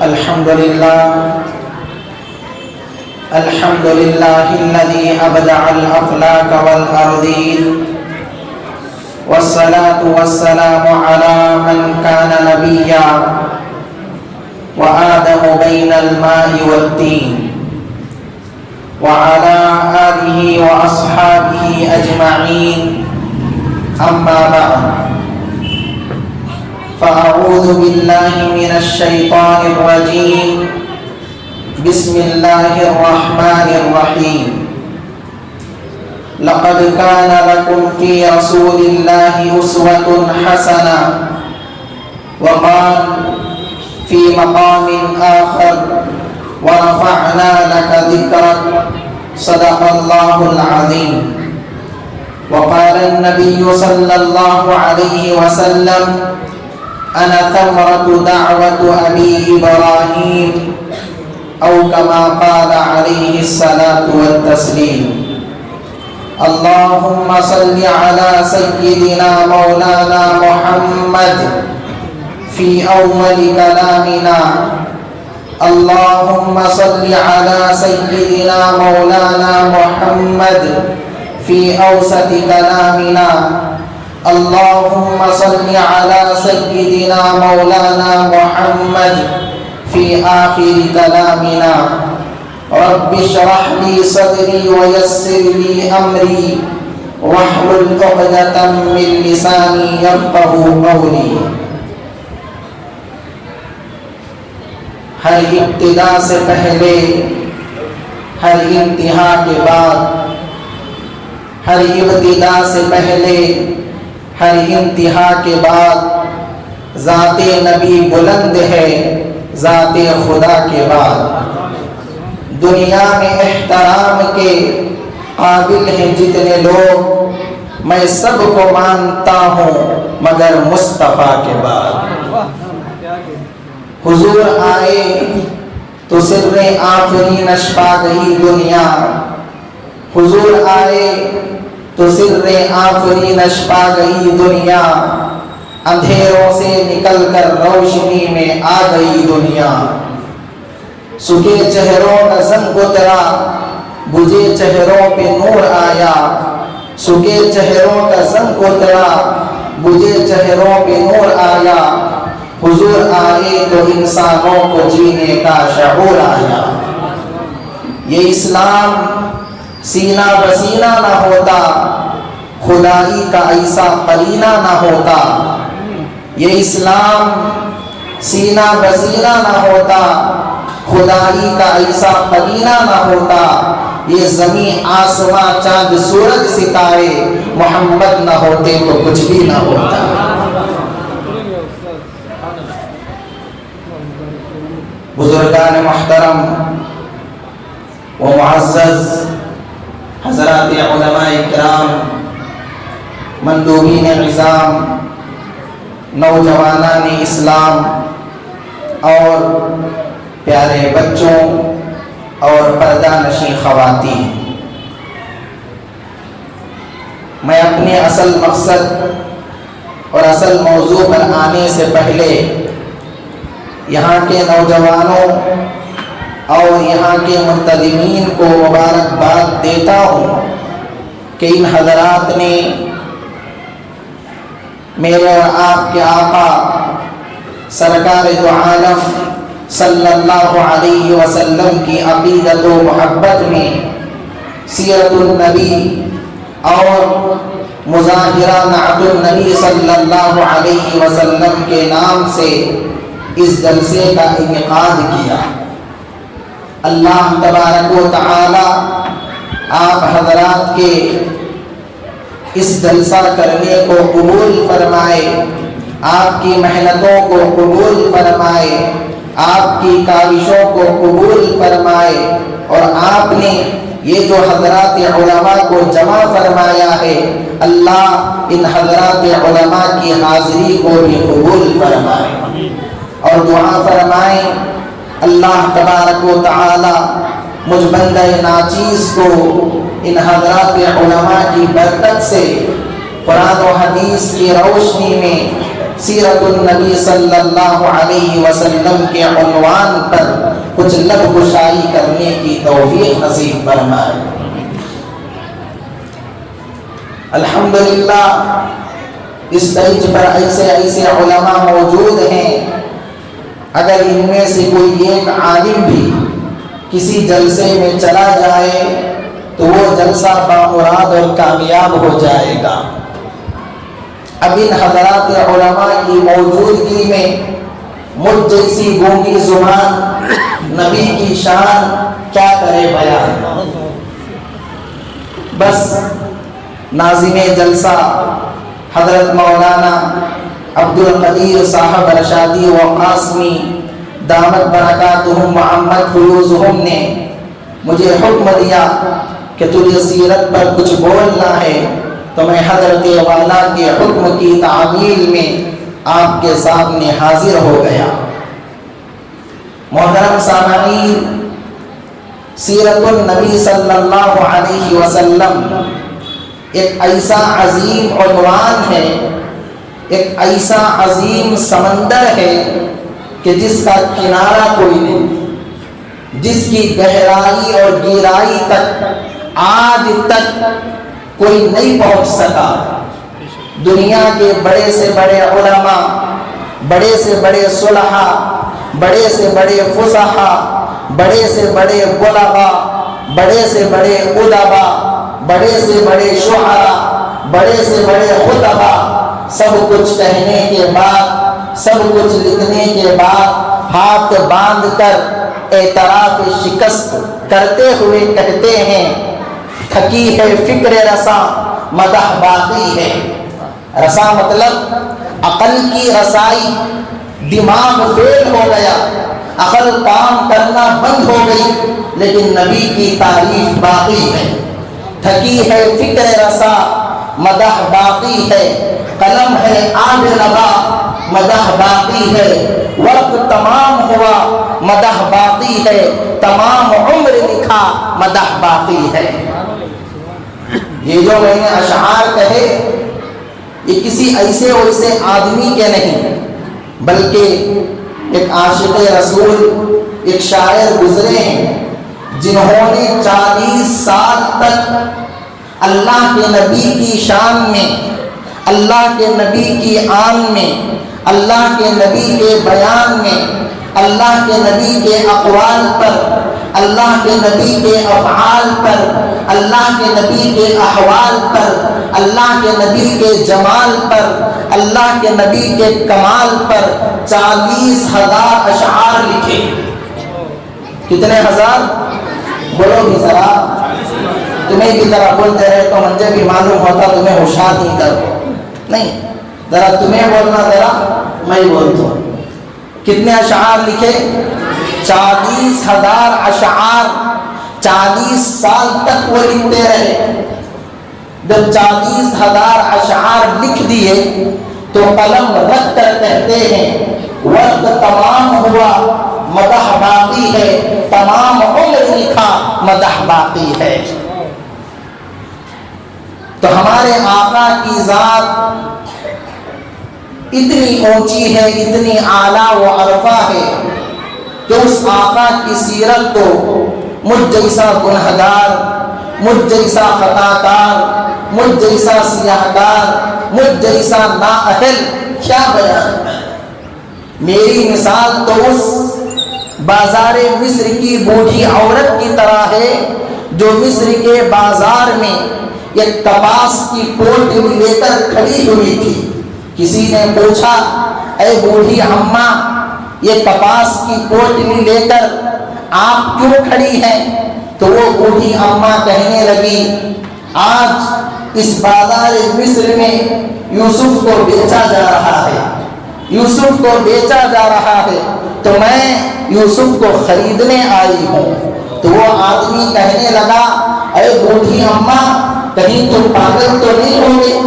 الحمد لله الذي أبدع الأفلاك والأرضين، والصلاة والسلام على من كان نبيا وآدم بين الماء والطين، وعلى آله وأصحابه أجمعين. أما بعد، فأعوذ بالله من الشيطان الرجيم. بسم الله الرحمن الرحيم. لقد كان لكم في رسول الله أسوة حسنة. وقال في مقام آخر: ورفعنا لك ذكرك. صدق الله العظيم. وقال النبي صلى الله عليه وسلم: أنا ثمرة دعوة أبي إبراهيم، أو كما قال عليه الصلاة والتسليم. اللهم صل على سيدنا مولانا محمد في أول كلامنا. اللهم صل على سيدنا مولانا محمد في أوسط كلامنا. اللهم صل على سيدنا مولانا محمد في آخر كلامنا. رب اشرح لي صدري ويسر لي أمري واحلل عقدة من لساني يفقهوا قولي. ہر ابتدا سے پہلے، ہر انتہا کے بعد، ہر ابتدا سے پہلے، ہر انتہا کے بعد ذات نبی بلند ہے، ذات خدا کے بعد. دنیا میں احترام کے قابل ہیں جتنے لوگ، میں سب کو مانتا ہوں مگر مصطفیٰ کے بعد. حضور آئے تو سر آفرین اشپا گئی دنیا. حضور آئے تو سر آفرین اشپا گئی دنیا. اندھیروں سے نکل کر روشنی میں آ گئی دنیا. سکے چہروں کا زنگ اترا، بجھے چہروں پہ نور آیا. سکے چہروں کا زنگ اترا، بجھے چہروں پہ نور آیا. حضور آئے تو انسانوں کو جینے کا شعور آیا. یہ اسلام سینہ بسینہ نہ ہوتا، خدائی کا ایسا قرینہ نہ ہوتا. یہ اسلام سینہ بسینہ نہ ہوتا، خدائی کا ایسا قرینہ نہ ہوتا. یہ زمین آسماں چاند سورج ستارے محمد نہ ہوتے تو کچھ بھی نہ ہوتا. بزرگان محترم و معزز حضرات علماء کرام، مندوبین عظام، نوجوانان اسلام اور پیارے بچوں اور پردہ نشین خواتین، میں اپنے اصل مقصد اور اصل موضوع پر آنے سے پہلے یہاں کے نوجوانوں اور یہاں کے منتظمین کو مبارکباد دیتا ہوں کہ ان حضرات نے میرے اور آپ کے آقا سرکار دو عالم صلی اللہ علیہ وسلم کی عقیدت و محبت میں سیرت النبی اور مظاہرہ نعت النبی صلی اللہ علیہ وسلم کے نام سے اس جلسے کا انعقاد کیا. اللہ تبارک و تعالی آپ حضرات کے اس جلسہ کرنے کو قبول فرمائے، آپ کی محنتوں کو قبول فرمائے، آپ کی کاوشوں کو قبول فرمائے. اور آپ نے یہ جو حضرات علماء کو جمع فرمایا ہے، اللہ ان حضرات علماء کی حاضری کو بھی قبول فرمائے. اور دعا فرمائیں اللہ تبارک و تعالی مجھ بندہ ناچیز کو ان حضرات علماء کی برکت سے قرآن و حدیث کی روشنی میں سیرت النبی صلی اللہ علیہ وسلم کے عنوان پر کچھ لب گشائی کرنے کی توفیق نصیب فرمائے۔ الحمدللہ اس اسٹیج پر ایسے علماء موجود ہیں، اگر ان میں سے کوئی ایک عالم بھی کسی جلسے میں چلا جائے تو وہ جلسہ بامراد اور کامیاب ہو جائے گا۔ اب ان حضرات علماء کی موجودگی میں مجھ جیسی گونگی زبان نبی کی شان کیا کرے بیان۔ بس ناظم جلسہ حضرت مولانا عبدالقدیر صاحب رشادی و قاسمی دامت برکاتہم محمد فیوزہم نے مجھے حکم دیا کہ تجھے سیرت پر کچھ بولنا ہے، تو میں حضرت والا کے حکم کی تعمیل میں آپ کے سامنے حاضر ہو گیا۔ محترم سامعین، سیرت النبی صلی اللہ علیہ وسلم ایک ایسا عظیم عنوان ہے، ایک ایسا عظیم سمندر ہے کہ جس کا کنارہ کوئی نہیں، جس کی گہرائی اور گہرائی تک آج تک کوئی نہیں پہنچ سکا۔ دنیا کے بڑے سے بڑے علماء، بڑے سے بڑے صلحاء، بڑے سے بڑے فصحاء، بڑے سے بڑے بلغاء، بڑے سے بڑے ادباء، بڑے سے بڑے شعراء، بڑے سے بڑے خطباء، سب کچھ کہنے کے بعد، سب کچھ لکھنے کے بعد ہاتھ باندھ کر اعتراف شکست کرتے ہوئے کہتے ہیں، تھکی ہے فکر رساں مدح باقی ہے۔ رساں مطلب عقل کی رسائی، دماغ فیل ہو گیا، عقل کام کرنا بند ہو گئی، لیکن نبی کی تعریف باقی ہے۔ تھکی ہے فکر رساں مدح باقی ہے، قلم ہے آج لگا مدح باقی ہے، وقت تمام ہوا مدح باقی ہے، تمام عمر لکھا مدح باقی ہے۔ یہ جو میں نے اشعار کہے یہ کسی ایسے ویسے آدمی کے نہیں، بلکہ ایک عاشق رسول، ایک شاعر گزرے ہیں جنہوں نے 40 سال تک اللہ کے نبی کی شان میں، اللہ کے نبی کی آن میں، اللہ کے نبی کے بیان میں، اللہ کے نبی کے اقوال پر، اللہ کے نبی کے افعال پر، اللہ کے نبی کے احوال پر، اللہ کے نبی کے جمال پر، اللہ کے نبی کے کمال پر 40,000 اشعار لکھے۔ کتنے ہزار؟ بولو بھی ذرا، تمہیں کی طرح بولتے رہے تو مجھے بھی معلوم ہوتا تمہیں ہوشیار نہیں کرو، نہیں، ذرا تمہیں بولنا، ذرا میں بولتا ہوں۔ کتنے اشعار لکھے؟ 40,000 اشعار 40 سال تک وہ لکھتے رہے۔ جب 40,000 اشعار لکھ دیے تو قلم رکھ کر کہتے ہیں، وقت تمام ہوا مدح باقی ہے، تمام عمر لکھا مدح باقی ہے۔ تو ہمارے آقا کی ذات اتنی اونچی ہے، اتنی اعلیٰ و عرفہ ہے کہ اس آقا کی سیرت کو مجھ جیسا گنہگار، مجھ جیسا خطاکار، مجھ جیسا سیاہکار، مجھ جیسا نااہل کیا بیان ہے۔ میری مثال تو اس بازار مصر کی بوڑھی عورت کی طرح ہے جو مصر کے بازار میں ایک کپاس کی پوٹلی لے کر کھڑی ہوئی تھی۔ کسی نے پوچھا، اے بوڑھی اماں، یہ کپاس کی پوٹلی لے کر آپ کیوں کھڑی ہیں؟ تو وہ بوڑھی اماں کہنے لگی، آج اس بازار مصر میں یوسف کو بیچا جا رہا ہے، یوسف کو بیچا جا رہا ہے، تو میں یوسف کو خریدنے آئی ہوں۔ تو وہ آدمی کہنے لگا، اے بوڑھی اماں، کہیں تو پاگل تو نہیں ہو گئی،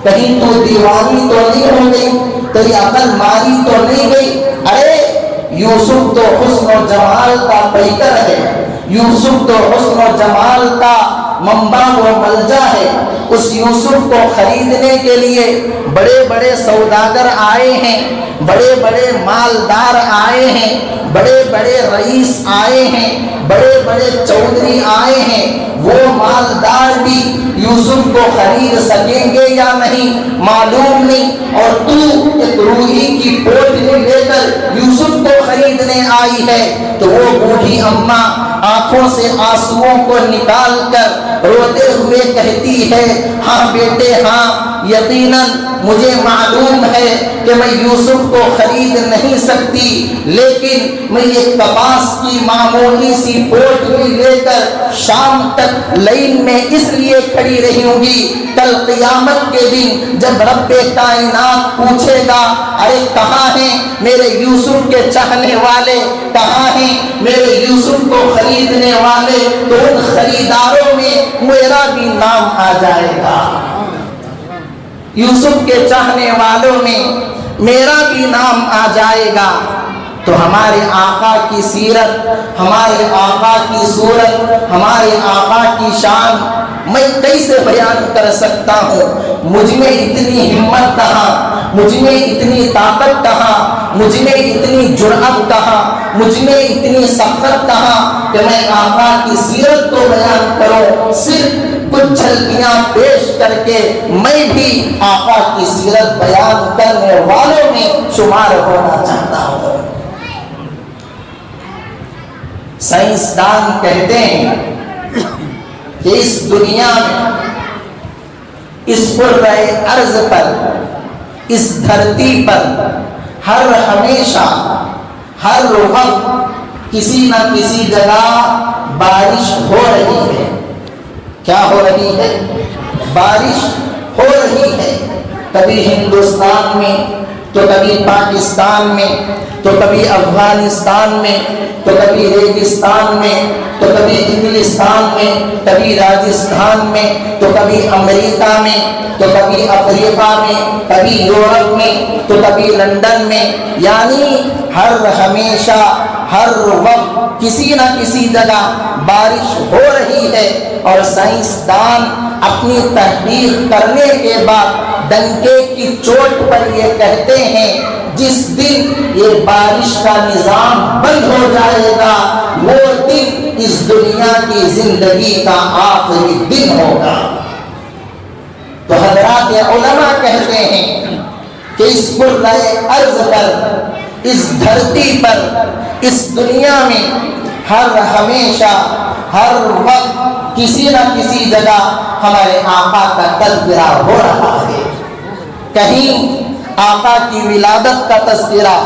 کہیں تو دیوانی تو نہیں ہو گئی، تیری عقل ماری تو نہیں گئی؟ ارے یوسف تو حسن و جمال کا پیکر ہے، یوسف تو حسن و جمال کا منبع و ملجا ہے، اس یوسف کو خریدنے کے لیے بڑے بڑے سوداگر آئے ہیں، بڑے بڑے مالدار آئے ہیں، بڑے بڑے رئیس آئے ہیں، بڑے بڑے چودھری آئے ہیں، وہ مالدار بھی یوسف کو خرید سکیں گے یا نہیں معلوم نہیں، اور تو ایک روئی کی پوٹلی لے کر یوسف کو خریدنے آئی ہے۔ تو وہ بوڑھی اماں آنکھوں سے آنسوؤں کو نکال کر روتے ہوئے کہتی ہے، ہاں بیٹے ہاں، یقیناً مجھے معلوم ہے کہ میں یوسف کو خرید نہیں سکتی، لیکن میں ایک کپاس کی معمولی سی پوٹلی لے کر شام تک لائن میں اس لیے کھڑی رہوں گی، کل قیامت کے دن جب رب کائنات پوچھے گا ارے کہاں ہیں میرے یوسف کے چاہنے والے، کہاں ہیں میرے یوسف کو خریدنے والے، تو ان خریداروں میں میرا بھی نام آ جائے گا، یوسف کے چاہنے والوں میں میرا بھی نام آ جائے گا۔ تو ہمارے آقا کی سیرت، ہمارے آقا کی صورت، ہمارے آقا کی شان میں کیسے بیان کر سکتا ہوں؟ مجھ میں اتنی ہمت کہاں، مجھ میں اتنی طاقت کہاں، مجھ میں اتنی جرأت کہاں، مجھ میں اتنی سخت کہاں کہ میں آقا کی سیرت کو بیان کروں؟ صرف کچھ جھلکیاں پیش کر کے میں بھی آقا کی سیرت بیان کرنے والوں میں شمار ہونا چاہتا ہوں۔ سائنسدان کہتے ہیں کہ اس دنیا میں، اس کرۂ ارض پر، اس دھرتی پر ہر ہمیشہ ہر وقت کسی نہ کسی جگہ بارش ہو رہی ہے۔ کیا ہو رہی ہے؟ بارش ہو رہی ہے، کبھی ہندوستان میں تو کبھی پاکستان میں تو کبھی افغانستان میں تو کبھی ریگستان میں تو کبھی انگلستان میں، کبھی راجستھان میں تو کبھی امریکہ میں تو کبھی افریقہ میں، کبھی یورپ میں تو کبھی لندن میں، یعنی ہر ہمیشہ ہر وقت کسی نہ کسی جگہ بارش ہو رہی ہے۔ اور سائنسدان اپنی تحقیق کرنے کے بعد ڈنکے کی چوٹ پر یہ کہتے ہیں جس دن یہ بارش کا نظام بند ہو جائے گا وہ دن اس دنیا کی زندگی کا آخری دن ہوگا۔ تو حضرات علماء کہتے ہیں کہ اس کرۂ ارض پر، اس دھرتی پر، اس دنیا میں ہر ہمیشہ ہر وقت کسی نہ کسی جگہ ہمارے آقا کا تذکرہ ہو رہا ہے۔ کہیں آقا کی ولادت کا تذکرہ،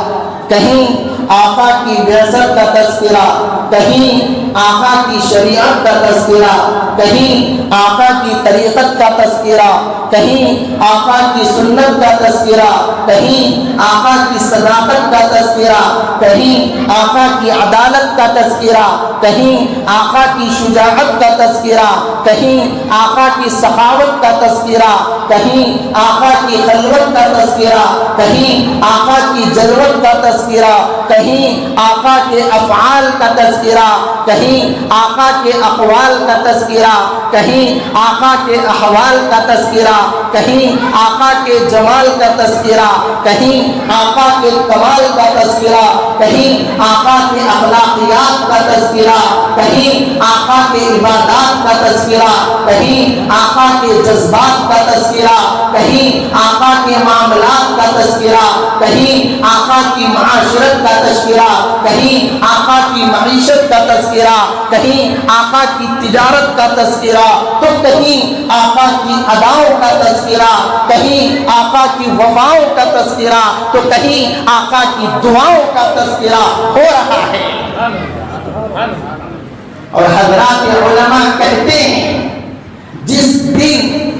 کہیں آقا کی بعثت کا تذکرہ، کہیں آقا کی شریعت کا تذکرہ، کہیں آقا کی طریقت کا تذکرہ، کہیں آقا کی سنت کا تذکرہ، کہیں آقا کی صداقت کا تذکرہ، کہیں آقا کی عدالت کا تذکرہ، کہیں آقا کی شجاعت کا تذکرہ، کہیں آقا کی سخاوت کا تذکرہ، کہیں آقا کی خلوت کا تذکرہ، کہیں آقا کی جلوت کا تذکرہ، کہیں آقا کے افعال کا تذکرہ، کہیں آقا کے اقوال کا تذکرہ، کہیں آقا کے احوال کا تذکرہ، کہیں آقا کے جمال کا تذکرہ، کہیں آقا کے کمال کا تذکرہ، کہیں آقا کے اخلاقیات کا تذکرہ، کہیں آقا کے عبادات کا تذکرہ، کہیں آقا کے جذبات کا تذکرہ، کہیں آقا کے معاملات کا تذکرہ، کہیں آقا کی معاشرت کا تذکرہ، کہیں آقا کی معیشت کا تذکرہ، کہیں آقا کی تجارت کا تذکرہ، تو کہیں آقا کی اداؤں کا تذکرہ، کہیں آقا کی وفاؤں کا تذکرہ، تو کہیں آقا کی دعاؤں کا تذکرہ ہو رہا ہے۔ اور حضرات علماء کہتے ہیں جس دن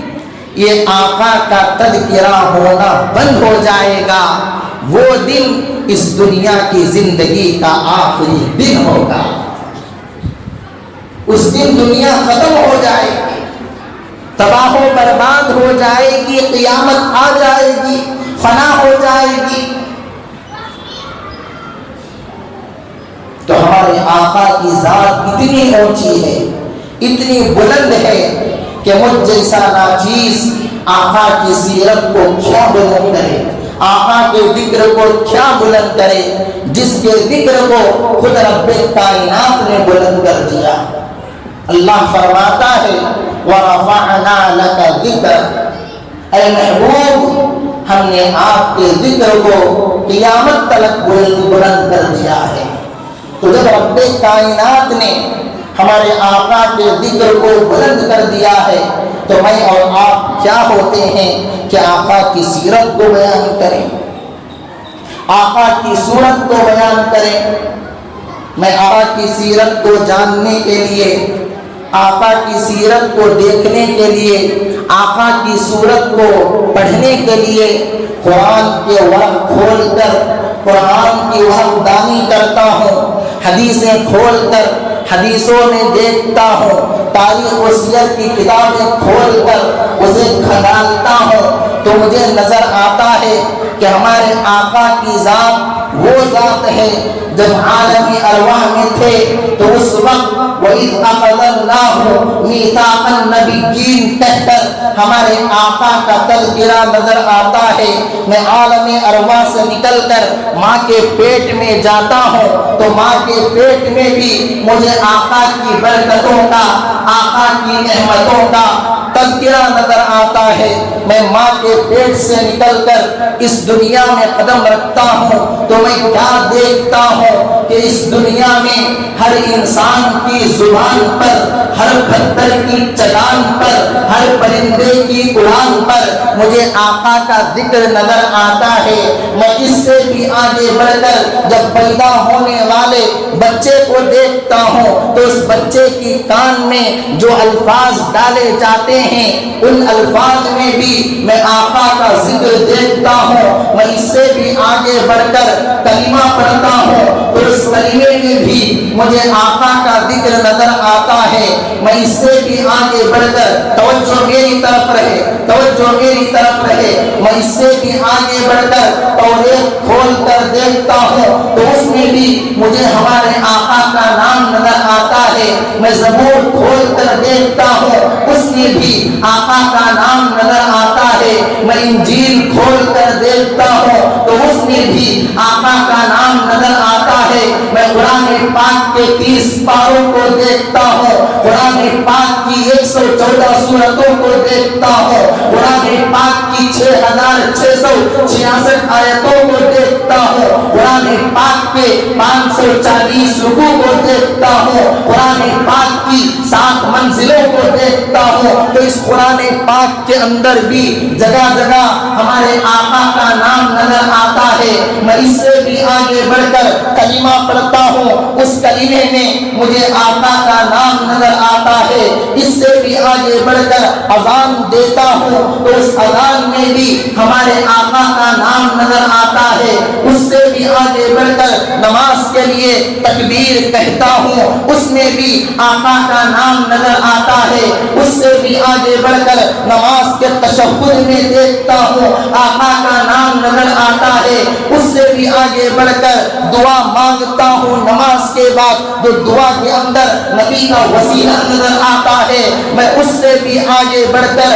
یہ آقا کا تذکرہ ہونا بند ہو جائے گا وہ دن اس دنیا کی زندگی کا آخری دن ہوگا۔ اس دن دنیا ختم ہو جائے گی، تباہ و برباد ہو جائے گی، قیامت آ جائے گی، فنا ہو جائے گی۔ تو ہمارے آقا کی ذات اتنی اونچی ہے، اتنی بلند ہے کہ مجھ جیسا ناچیز آقا کی سیرت کو کیا بلند کرے، آقا کے ذکر کو کیا بلند کرے، جس کے ذکر کو خود رب کائنات نے بلند کر دیا۔ اللہ فرماتا ہے وَرَفَعْنَا لَكَ ذِكْرَكَ، اے محبوب ہم نے آپ کے ذکر کو قیامت تک بلند کر دیا ہے۔ تو جب رب کائنات نے ہمارے آقا کے ذکر کو بلند کر دیا ہے تو میں اور آپ کیا ہوتے ہیں کہ آقا کی سیرت کو بیان کریں، آقا کی صورت کو بیان کریں۔ میں آقا کی سیرت کو جاننے کے لیے، آقا کی سیرت کو دیکھنے کے لیے، آقا کی صورت کو پڑھنے کے لیے قرآن کے ورق کھول کر قرآن کی ورق دانی کرتا ہوں، حدیثیں کھول کر حدیثوں میں دیکھتا ہوں، تاریخ و سیر کی کتابیں کھول کر اسے کھنگالتا ہوں، تو مجھے نظر آتا ہے کہ ہمارے آقا کی ذات وہ ذات ہے جب عالم ارواح میں تھے تو اس وقت وَإِذْ أَخَذَ اللَّهُ مِيثَاقَ النَّبِيِّينَ کہہ کر ہمارے آقا کا تذکرہ نظر آتا ہے۔ میں عالم ارواح سے نکل کر ماں کے پیٹ میں جاتا ہوں تو ماں کے پیٹ میں بھی مجھے آقا کی برکتوں کا، آقا کی نعمتوں کا تذکرہ نظر آتا ہے۔ میں ماں کے پیٹ سے نکل کر اس دنیا میں قدم رکھتا ہوں تو میں کیا دیکھتا ہوں کہ اس دنیا میں ہر انسان کی زبان پر، ہر پتھر کی چٹان پر، ہر پرندے کی اڑان پر مجھے آقا کا ذکر نظر آتا ہے۔ میں اس سے بھی آگے بڑھ کر جب پیدا ہونے والے بچے کو دیکھتا ہوں تو اس بچے کی کان میں جو الفاظ ڈالے جاتے ہیں ان الفاظ میں بھی میں آقا کا ذکر دیکھتا ہوں۔ میں اس سے بھی آگے بڑھ کر کلمہ پڑھتا ہوں تو اس کلمے میں بھی مجھے آقا کا ذکر نظر آتا ہے۔ میں اس سے بھی آگے بڑھ کر توجہ میری طرف رہے، توجہ میری طرف رہے، میں اس سے بھی آگے بڑھ کر توریت کھول کر دیکھتا ہوں تو اس میں بھی مجھے ہمارے آقا کا نام نظر آتا ہے۔ میں زبور کھول کر دیکھتا ہوں اس میں بھی آقا کا نام نظر آتا ہے۔ میں انجیل کھول کر دیکھتا ہوں تو اس میں بھی آقا کا نام نظر آتا ہے۔ میں قرآن پاک کے 30 پاروں کو دیکھتا ہوں، قرآن پاک کی 114 سورتوں کو دیکھتا ہوں، قرآن پاک کی 6666 آیتوں کو دیکھتا ہوں، قرآن پاک کے 540 رکوع کو دیکھتا ہوں، قرآن پاک کی 7 منزلوں کو دیکھتا ہوں۔ تو اس قرآن پاک کے اندر بھی جگہ جگہ ہمارے آقا کا نام نظر آتا ہے۔ میں اس سے بھی آگے بڑھ کر کلمہ پڑھتا ہوں، اس کلمے میں مجھے آقا کا نام نظر آتا ہے۔ اس سے بھی آگے بڑھ کر اذان دیتا ہوں تو اس اذان میں بھی ہمارے آقا کا نام نظر آتا ہے۔ اس سے بھی آگے بڑھ کر نماز کے لیے تکبیر کہتا ہوں، اس میں بھی آقا کا نام نظر آتا ہے۔ اس سے بھی آگے بڑھ کر نماز کے تشہد میں دیکھتا ہوں، آقا کا نام نظر آتا ہے۔ اس سے بھی آگے بڑھ کر دعا مانگتا ہوں نماز کے بعد تو دعا کے اندر نبی کا وسیلہ نظر آتا ہے۔ میں اس سے بھی آگے بڑھ کر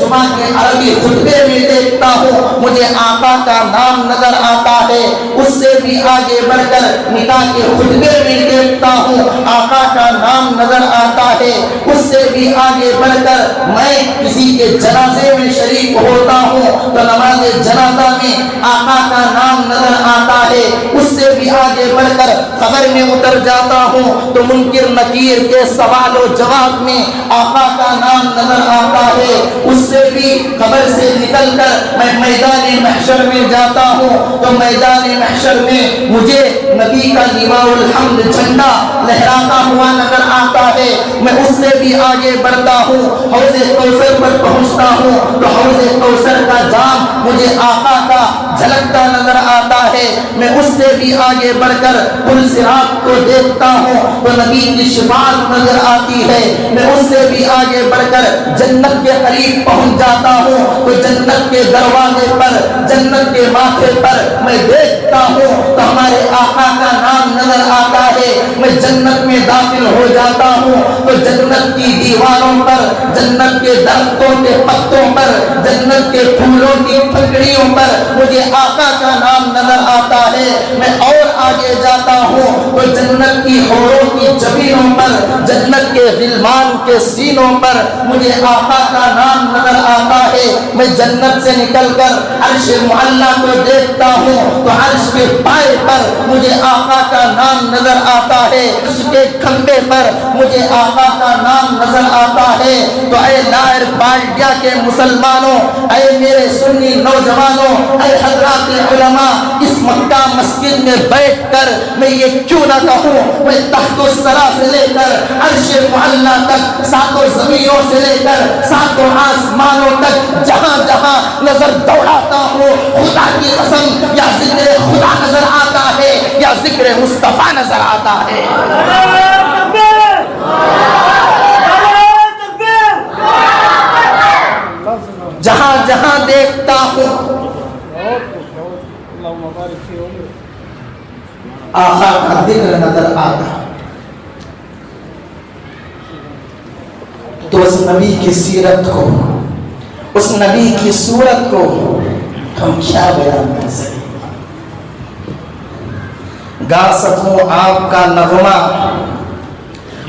جمعہ کے عربی خطبے میں دیکھتا ہوں، مجھے آقا کا نام نظر آتا ہے۔ اس سے بھی آگے بڑھ کر نکاح کے خطبے میں دیکھتا ہوں، آقا کا نام نظر آتا ہے۔ اس سے بھی آگے بڑھ کر میں کسی کے جنازے میں شریک ہوتا ہوں تو نماز جنازہ میں آقا کا نام نظر آتا ہے۔ اس سے بھی آگے بڑھ کر قبر میں اتر جاتا ہوں تو منکر نکیر کے سوال و جواب میں آقا کا نام نظر آتا ہے۔ اس سے بھی قبر سے نکل کر میں میدان محشر میں جاتا ہوں تو میدان محشر میں مجھے نبی کا لواء الحمد جھنڈا لہراتا ہوا نظر آتا ہے۔ میں اس سے بھی آگے بڑھتا ہوں، حوض کوثر پر پہنچتا ہوں تو حوض کوثر کا جام مجھے آقا کا جھلکتا نظر آتا ہے۔ میں اس سے بھی آگے بڑھ کر پل صراط کو دیکھتا ہوں تو نبی کی شفاعت نظر آتی ہے۔ میں اس سے بھی آگے بڑھ کر جنت کے قریب پہنچ جاتا ہوں تو جنت کے دروازے پر، جنت کے ماتھے پر میں دیکھتا ہوں تو ہمارے آقا کا نام نظر آتا ہے۔ ہے میں جنت میں داخل ہو جاتا ہوں تو جنت کی دیواروں پر، جنت کے درختوں کے پتوں پر، جنت کے پھولوں کی پھکڑیوں پر مجھے آقا کا نام نظر آتا ہے۔ میں اور آگے جاتا ہوں تو جنت کی حوروں کی جبینوں پر، جنت کے غلمان کے سینوں پر مجھے آقا کا نام نظر آتا ہے۔ میں جنت سے نکل کر عرش معلیٰ کو دیکھتا ہوں تو عرش کے پائے پر مجھے آقا کا نام نظر آتا ہے، عرش کے کھمبے پر مجھے آقا کا نام نظر آتا ہے۔ تو اے نائر بالڈیا کے مسلمانوں، اے میرے سنی نوجوانوں، اے حضرات علماء، اس مکہ مسجد میں بیٹھ کر میں یہ کیوں نہ کہوں، میں تحت الثری سے لے کر عرش معلیٰ تک، ساتوں زمینوں سے لے کر ساتوں آسمانوں تک جہاں جہاں نظر دوڑاتا ہوں، خدا کی قسم یا ذکر خدا نظر آتا ہے یا ذکر مصطفیٰ نظر آتا ہے۔ جہاں جہاں دیکھتا ہوں آقا کا ذکر نظر آتا ہے۔ تو اس نبی کی سیرت کو، اس نبی کی صورت کو ہم کیا بیان کر سکیں؟ گا سکوں آپ کا نغمہ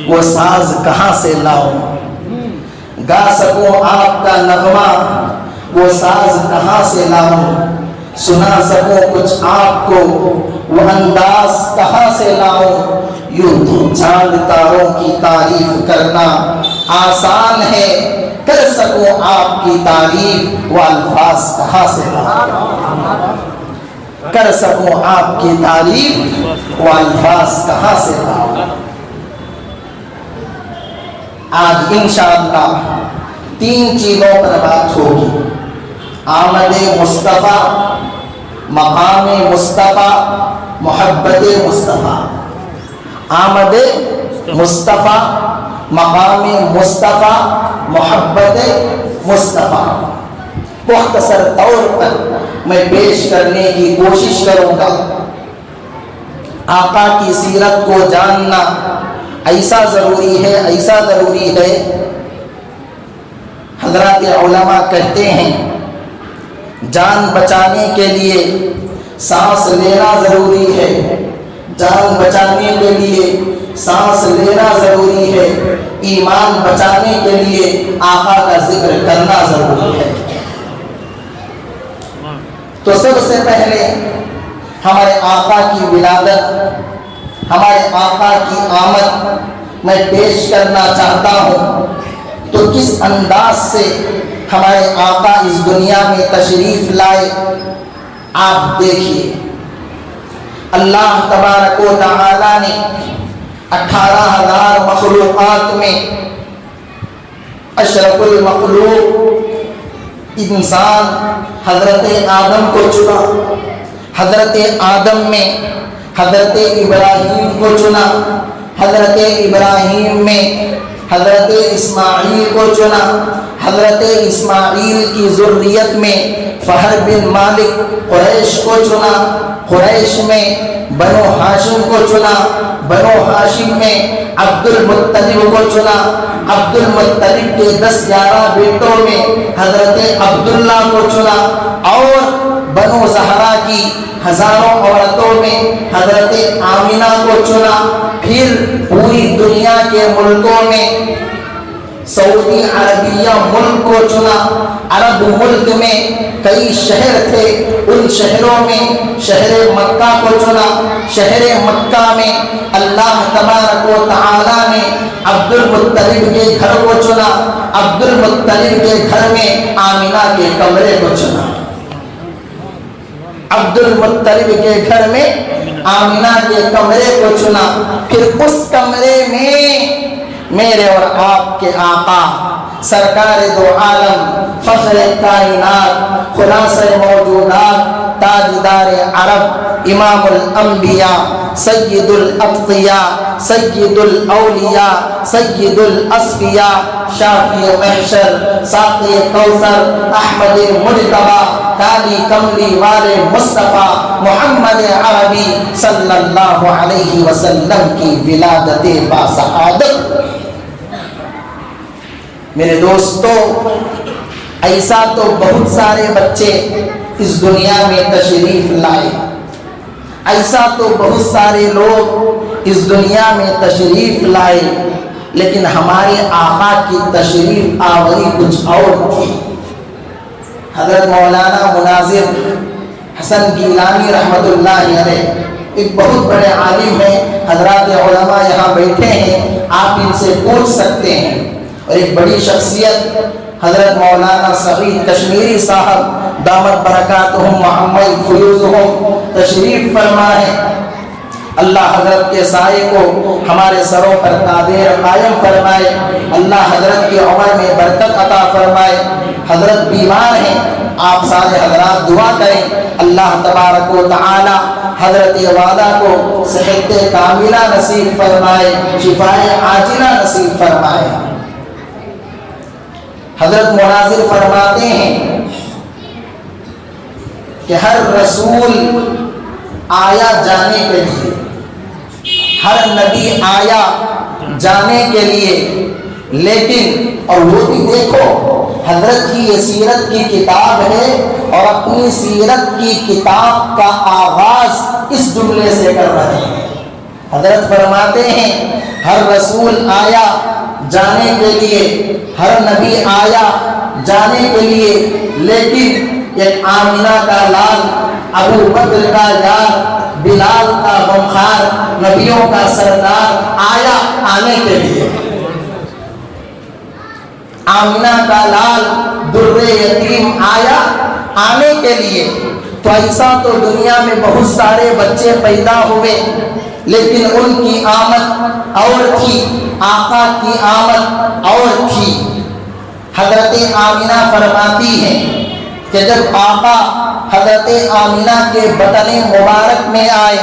وہ ساز کہاں سے لاؤں، گا سکوں آپ کا نغمہ وہ ساز کہاں سے لاؤں، سنا سکوں کچھ آپ کو وہ انداز کہاں سے لاؤں، یوں تو چاند تاروں کی تعریف کرنا آسان ہے، کر سکوں آپ کی تعریف وہ الفاظ کہاں سے لاؤں، کر سکوں آپ کی تعریف وہ الفاظ کہاں سے لاؤں۔ آج انشاءاللہ 3 چیزوں پر بات ہوگی: آمد مصطفیٰ، مقام مصطفیٰ، محبت مصطفیٰ۔ آمد مصطفیٰ، مقام مصطفیٰ، محبت مصطفیٰ۔ مختصر طور پر میں پیش کرنے کی کوشش کروں گا۔ آقا کی سیرت کو جاننا ایسا ضروری ہے، ایسا ضروری ہے، حضرات علماء کہتے ہیں جان بچانے کے لیے سانس لینا ضروری ہے، جان بچانے کے لیے سانس لینا ضروری ہے، ایمان بچانے کے لیے آقا کا ذکر کرنا ضروری ہے۔ تو سب سے پہلے ہمارے آقا کی ولادت، ہمارے آقا کی آمد میں پیش کرنا چاہتا ہوں۔ تو کس انداز سے ہمارے آقا اس دنیا میں تشریف لائے آپ دیکھیے۔ اللہ تبارک و تعالی نے 18,000 مخلوقات میں اشرف المخلوق انسان حضرت آدم کو چنا۔ حضرت آدم میں حضرت ابراہیم کو چنا، حضرت ابراہیم میں حضرت اسماعیل کو چنا، حضرت اسماعیل کی ذریت میں فہر بن مالک قریش کو چنا، قریش میں بنو ہاشم کو چنا، بنو ہاشم میں عبد المطلب کو چنا، عبد المطلب کے 10-11 بیٹوں میں حضرت عبداللہ کو چنا، اور بنو زہرا کی ہزاروں عورتوں میں حضرت آمینہ کو چنا۔ پھر پوری دنیا کے ملکوں میں سعودی عربیہ ملک کو چنا۔ عرب ملک میں کئی شہر تھے، ان شہروں میں شہر مکہ کو چنا۔ شہر مکہ میں اللہ تبارک و تعالی نے عبد المطلب کے گھر کو چنا، عبد المطلب کے گھر میں آمینہ کے کمرے کو چنا، عبد المطلب کے گھر میں آمینہ کے کمرے کو چنا۔ پھر اس کمرے میں میرے اور آپ کے آقا سرکار دو عالم، فخر کائنات، خلاصہ موجودات، تاجدار عرب، امام الانبیاء، سید الاتقیاء، سید الاولیاء، سید الاصفیاء، شافی محشر، ساقی کوثر، احمد المجتبی، کالی کملی والے مصطفیٰ محمد عربی صلی اللہ علیہ وسلم کی ولادت باسعادت۔ میرے دوستو، ایسا تو بہت سارے بچے اس دنیا میں تشریف لائے، ایسا تو بہت سارے لوگ اس دنیا میں تشریف لائے، لیکن ہمارے آقا کی تشریف آوری کچھ اور تھی۔ حضرت مولانا مناظر حسن گیلانی رحمت اللہ علیہ ایک بہت بڑے عالم ہیں، حضرات علماء یہاں بیٹھے ہیں، آپ ان سے پوچھ سکتے ہیں۔ اور ایک بڑی شخصیت حضرت مولانا سعید کشمیری صاحب دامت برکاتہم محمد فیوزہم تشریف فرمائے۔ اللہ حضرت کے سائے کو ہمارے سروں پر قادر قائم فرمائے، اللہ حضرت کی عمر میں برکت عطا فرمائے۔ حضرت بیمار ہیں، آپ سارے حضرات دعا کریں، اللہ تبارک و تعالی حضرت والا کو صحت کاملہ نصیب فرمائے، شفاء عاجلہ نصیب فرمائے۔ حضرت مناظر فرماتے ہیں کہ ہر رسول آیا جانے کے لیے، ہر نبی آیا جانے کے لیے، لیکن اور وہ بھی دیکھو حضرت کی یہ سیرت کی کتاب ہے اور اپنی سیرت کی کتاب کا آغاز اس جملے سے کر رہے ہیں۔ حضرت فرماتے ہیں ہر رسول آیا جانے کے لیے، ہر نبی آیا جانے کے لیے، لیکن ایک آمنہ کا لال، ابو بکر کا یار، بلال کا غمخوار، نبیوں کا سردار آیا آنے کے لیے۔ آمنہ کا لال در یتیم آیا آنے کے لیے۔ تو ایسا تو دنیا میں بہت سارے بچے پیدا ہوئے، لیکن ان کی آمد اور تھی، آقا کی آمد اور تھی۔ حضرت آمنہ فرماتی ہیں کہ جب آقا حضرت آمنہ کے بطن مبارک میں آئے،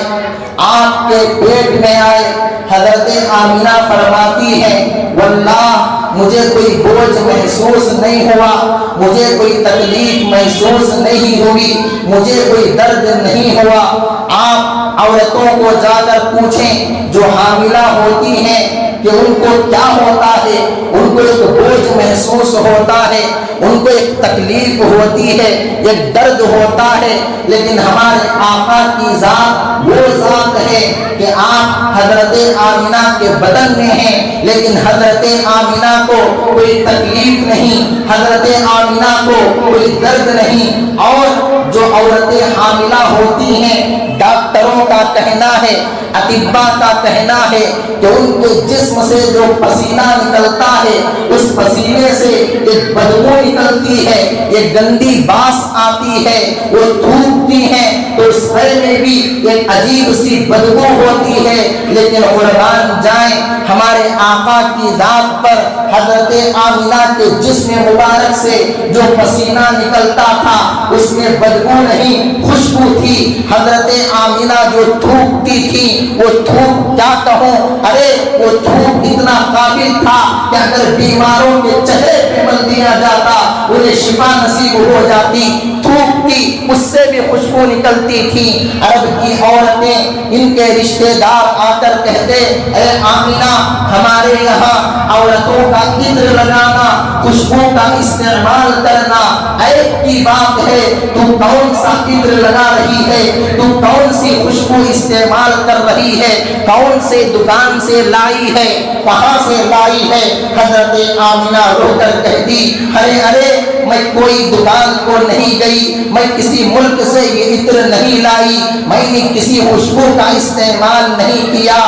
آپ کے پیٹ میں آئے، حضرت آمنہ فرماتی ہیں واللہ مجھے کوئی بوجھ محسوس نہیں ہوا، مجھے کوئی تکلیف محسوس نہیں ہوئی، مجھے کوئی درد نہیں ہوا۔ آپ عورتوں کو جا کر پوچھیں جو حاملہ ہوتی ہیں کہ ان کو کیا ہوتا ہے، ان کو ایک بوجھ محسوس ہوتا ہے، ان کو ایک تکلیف ہوتی ہے، ایک درد ہوتا ہے، لیکن ہمارے آقا کی ذات وہ ذات ہے کہ آپ حضرت آمنہ کے بدن میں ہیں، لیکن حضرت آمنہ کو کوئی تکلیف نہیں، حضرت آمنہ کو کوئی درد نہیں۔ اور جو عورتیں حاملہ ہوتی ہیں، ڈاکٹروں کا کہنا ہے، اطباء کا کہنا ہے کہ ان کے جسم سے جو پسینہ نکلتا ہے، اس پسینے سے ایک بدبو نکلتی ہے، ایک گندی باس آتی ہے، وہ تھوکتی ہیں تو اس میں بھی ایک عجیب سی بدبو ہوتی ہے، لیکن قربان جائیں ہمارے آقا کی ذات پر حضرت آمنہ کے جسم مبارک سے جو پسینہ نکلتا تھا اس میں بدبو نہیں، خوشبو تھی۔ حضرت آمنہ جو تھوکتی تھی، وہ تھوک کیا کہوں، ارے وہ تھوک اتنا قابل تھا کہ اگر بیماروں کے چہرے پہ مل دیا جاتا انہیں شفا نصیب ہو جاتی۔ تھوکتی، اس سے بھی خوشبو نکلتی تھی۔ عرب کی عورتیں، ان کے رشتہ دار آ کر کہتے اے آمنہ ہمارے یہاں عورتوں کا عطر لگانا، خوشبو کا استعمال کرنا عیب کی بات ہے، تو کون سا عطر لگا رہی ہے، تو کون سی خوشبو استعمال کر رہی ہے، کون سے دکان سے لائی ہے، کہاں سے لائی ہے؟ حضرت آمنہ رو کر کہتی ارے ارے میں کوئی دکان کو نہیں گئی، میں کسی ملک سے یہ عطر نہیں لائی، میں نے کسی خوشبو کا استعمال نہیں کیا،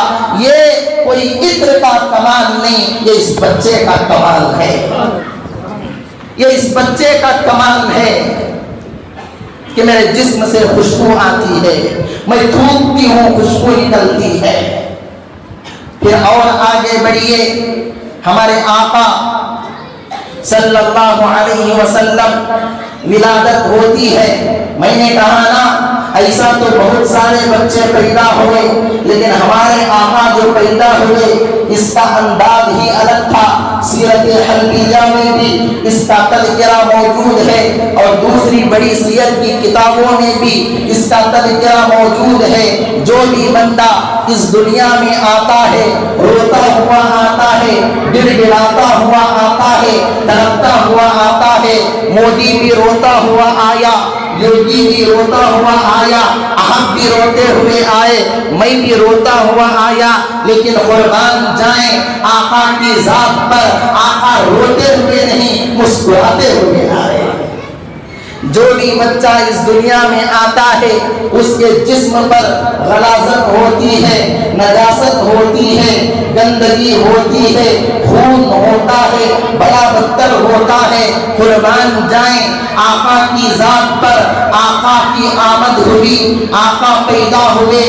یہ کوئی عطر کا کمال نہیں، یہ اس بچے کا کمال ہے، یہ اس بچے کا کمال ہے کہ میرے جسم سے خوشبو آتی ہے، میں تھوکتی ہوں خوشبو نکلتی ہے۔ پھر اور آگے بڑھیے، ہمارے آقا صلی اللہ علیہ وسلم ولادت ہوتی ہے، میں نے کہا نا ایسا تو بہت سارے بچے پیدا ہوئے، لیکن ہمارے آقا جو پیدا ہوئے اس کا انداز ہی الگ تھا۔ سیرت حلبیہ میں بھی اس کا تذکرہ موجود ہے، اور دوسری بڑی سیر کی کتابوں میں بھی اس کا تذکرہ موجود ہے۔ جو بھی بندہ اس دنیا میں آتا ہے روتا ہوا آتا ہے، گر گراتا ہوا آتا ہے، تڑپتا ہوا آتا ہے۔ مودی بھی روتا ہوا آیا، یوگی بھی روتا ہوا آیا، احمد بھی روتے ہوئے آئے، میں بھی روتا ہوا آیا، لیکن قربان جائیں آقا کی ذات پر آقا روتے ہوئے نہیں مسکراتے ہوئے آئے۔ جو بھی بچہ اس دنیا میں آتا ہے اس کے جسم پر غلاظت ہوتی ہے، نجاست ہوتی ہے، گندگی ہوتی ہے، خون ہوتا ہے، بڑا بدتر ہوتا ہے۔ قربان جائیں آقا کی ذات پر آقا کی آمد ہوئی، آقا پیدا ہوئے،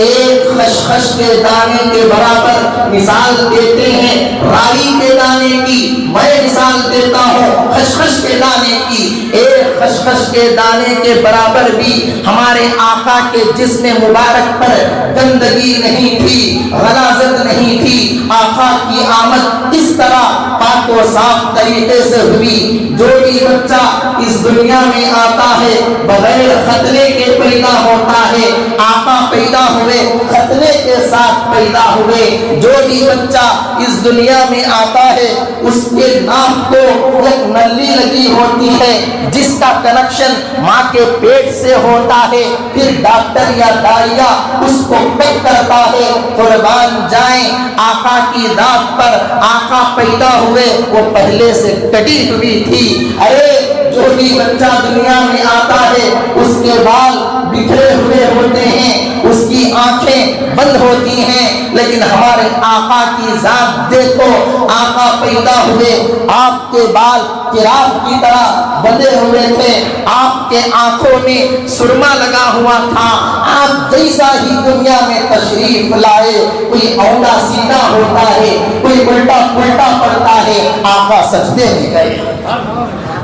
ایک خشخش کے دانے کے برابر مثال دیتے ہیں رائی کے دانے کی، میں مثال دیتا ہوں خشخش کے دانے کی۔ ایک خشخش کے دانے کے برابر بھی ہمارے آقا کے جسم مبارک پر گندگی نہیں تھی، غلاظت نہیں تھی۔ آقا کی آمد اس طرح پاک و صاف طریقے سے ہوئی۔ جو بھی بچہ اس دنیا میں آتا ہے بغیر ختنے کے پیدا ہوتا ہے، آقا پیدا ہوئے ختنے کے ساتھ پیدا ہوئے۔ جو بھی بچہ اس دنیا میں آتا ہے اس کے ناک کو ایک نلی لگی ہوتی ہے جس کا کنیکشن ماں کے پیٹ سے ہوتا ہے، پھر ڈاکٹر یا داعیہ اس کو پیک کرتا ہے۔ قربان جائیں آقا کی ذات پر آقا پیدا ہوئے وہ پہلے سے کٹی ہوئی تھی۔ ارے جو بھی بچہ دنیا میں آتا ہے اس کے بال بکھرے ہوئے ہوتے ہیں، اس کی آنکھیں بند ہوتی ہیں، لیکن ہمارے آقا کی ذات دیکھو، آقا پیدا ہوئے آپ کے بال چراغ کی طرح بندھے ہوئے تھے، آپ کے آنکھوں میں سرما لگا ہوا تھا۔ آپ جیسا ہی دنیا میں تشریف لائے کوئی اوندا سیدھا ہوتا ہے، کوئی الٹا پلٹا پڑتا ہے۔ آقا سجدے میں گئے،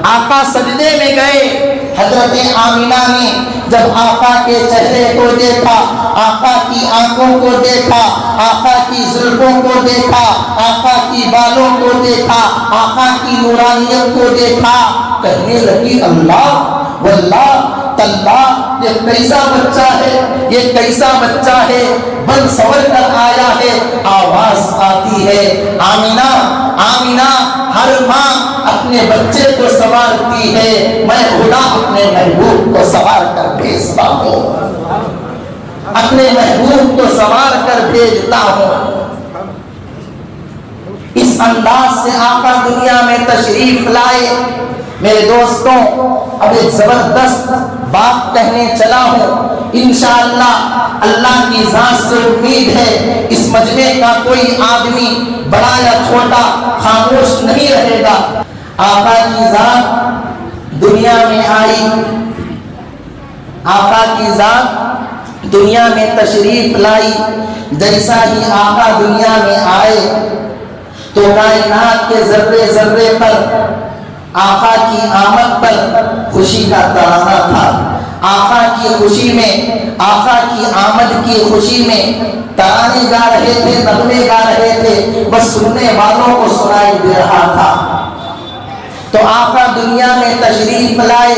آقا سجدے میں گئے۔ حضرت آمینہ نے جب آقا کے چہرے کو دیکھا، آقا کی آنکھوں کو دیکھا، آقا کی زلفوں کو دیکھا، آقا کی بالوں کو دیکھا، آقا کی نورانیت کو دیکھا، کہنے لگی اللہ واللہ تاللہ یہ کیسا بچہ ہے، یہ کیسا بچہ ہے، بن سور کر آیا ہے۔ آواز آتی ہے آمینہ آمینہ، ہر ماں اپنے بچے کو سنوارتی ہے، میں خدا اپنے محبوب کو سنوار کر بھیجتا ہوں، اپنے محبوب کو سنوار کر بھیجتا ہوں۔ اس انداز سے آقا دنیا میں تشریف لائے۔ میرے دوستوں اب ایک زبردست بات کہنے چلا ہوں، انشاءاللہ اللہ کی ذات سے امید ہے اس مجمع کا کوئی آدمی بڑا یا چھوٹا خاموش نہیں رہے گا۔ آقا کی ذات دنیا میں آئی، آقا کی ذات دنیا میں تشریف لائی۔ جیسا ہی آقا دنیا میں آئے تو کائنات کے ذرے ذرے پر آقا کی آمد پر خوشی کا ترانہ تھا۔ آقا کی خوشی میں، آقا کی آمد کی خوشی میں ترانے گا رہے تھے، نغمے گا رہے تھے، بس سننے والوں کو سنائی دے رہا تھا۔ تو آقا دنیا میں تشریف لائے،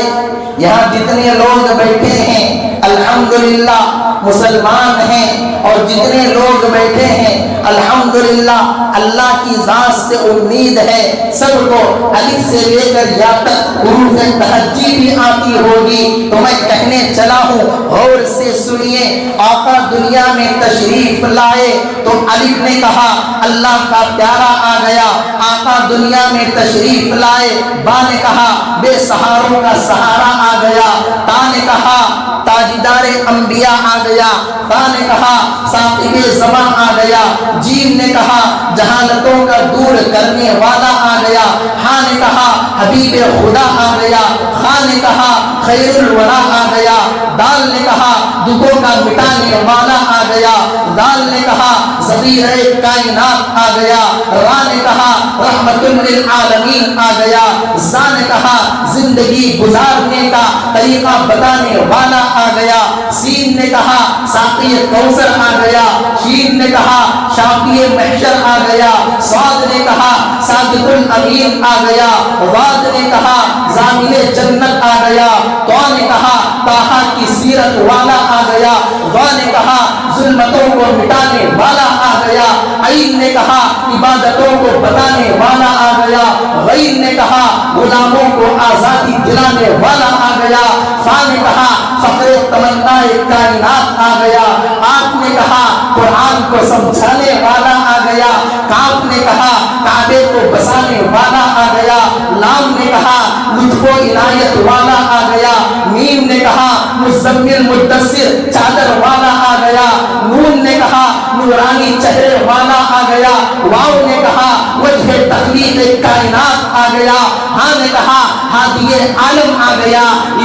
یہاں جتنے لوگ بیٹھے ہیں الحمدللہ مسلمان ہیں، اور جتنے لوگ بیٹھے ہیں الحمدللہ اللہ کی ذات سے امید ہے سب کو الف سے لے کر یا تک حروف تہجی بھی آتی ہوگی۔ تو میں کہنے چلا ہوں غور سے سنیے، آقا دنیا میں تشریف لائے تو الف نے کہا اللہ کا پیارا آ گیا، آقا دنیا میں تشریف لائے، با نے کہا بے سہاروں کا سہارا آ گیا، تا نے کہا تاجدار انبیاء آ گیا، تا نے کہا صاحب زمان آ گیا، جیم نے کہا جہالتوں کا دور کرنے والا آ گیا، ہاں نے کہا حبیب خدا آ گیا، خاں نے کہا خیر الورا آ گیا، دال نے کہا دکھوں کا مٹانے والا آ گیا، دال نے کہا ذخیرہ کائنات آ گیا، را نے کہا رحمت للعالمین آ گیا، زا نے کہا زندگی گزارنے کا طریقہ بتانے والا آ گیا، سین نے کہا ساقی کوثر آ گیا، شین نے کہا شافی محشر آ گیا، صاد نے کہا صادق الامین آ گیا، واد نے کہا ضامن جنت آ گیا، تو نے کہا طٰہٰ کی سیرت والا آ گیا، وا نے کہا ظلمتوں کو مٹانے والا آ گیا، عین نے کہا عبادتوں کو بتانے والا آ گیا، غین نے کہا غلاموں کو آزادی دلانے والا آ گیا، فا نے کہا فخر تمنا کائنات آ گیا، آپ نے کہا قرآن کو سمجھانے والا آ گیا، کاف نے کہا کعبے کو بسانے والا آ گیا، لام نے کہا لطف و عنایت والا آ گیا، میم نے کہا مزمل مدثر چادر والا آ گیا، نون نے کہا نورانی چہرے والا آ گیا، واو نے کہا وجہ تخلیق کائنات آ گیا، ہاں نے کہا ہادی عالم آ گیا،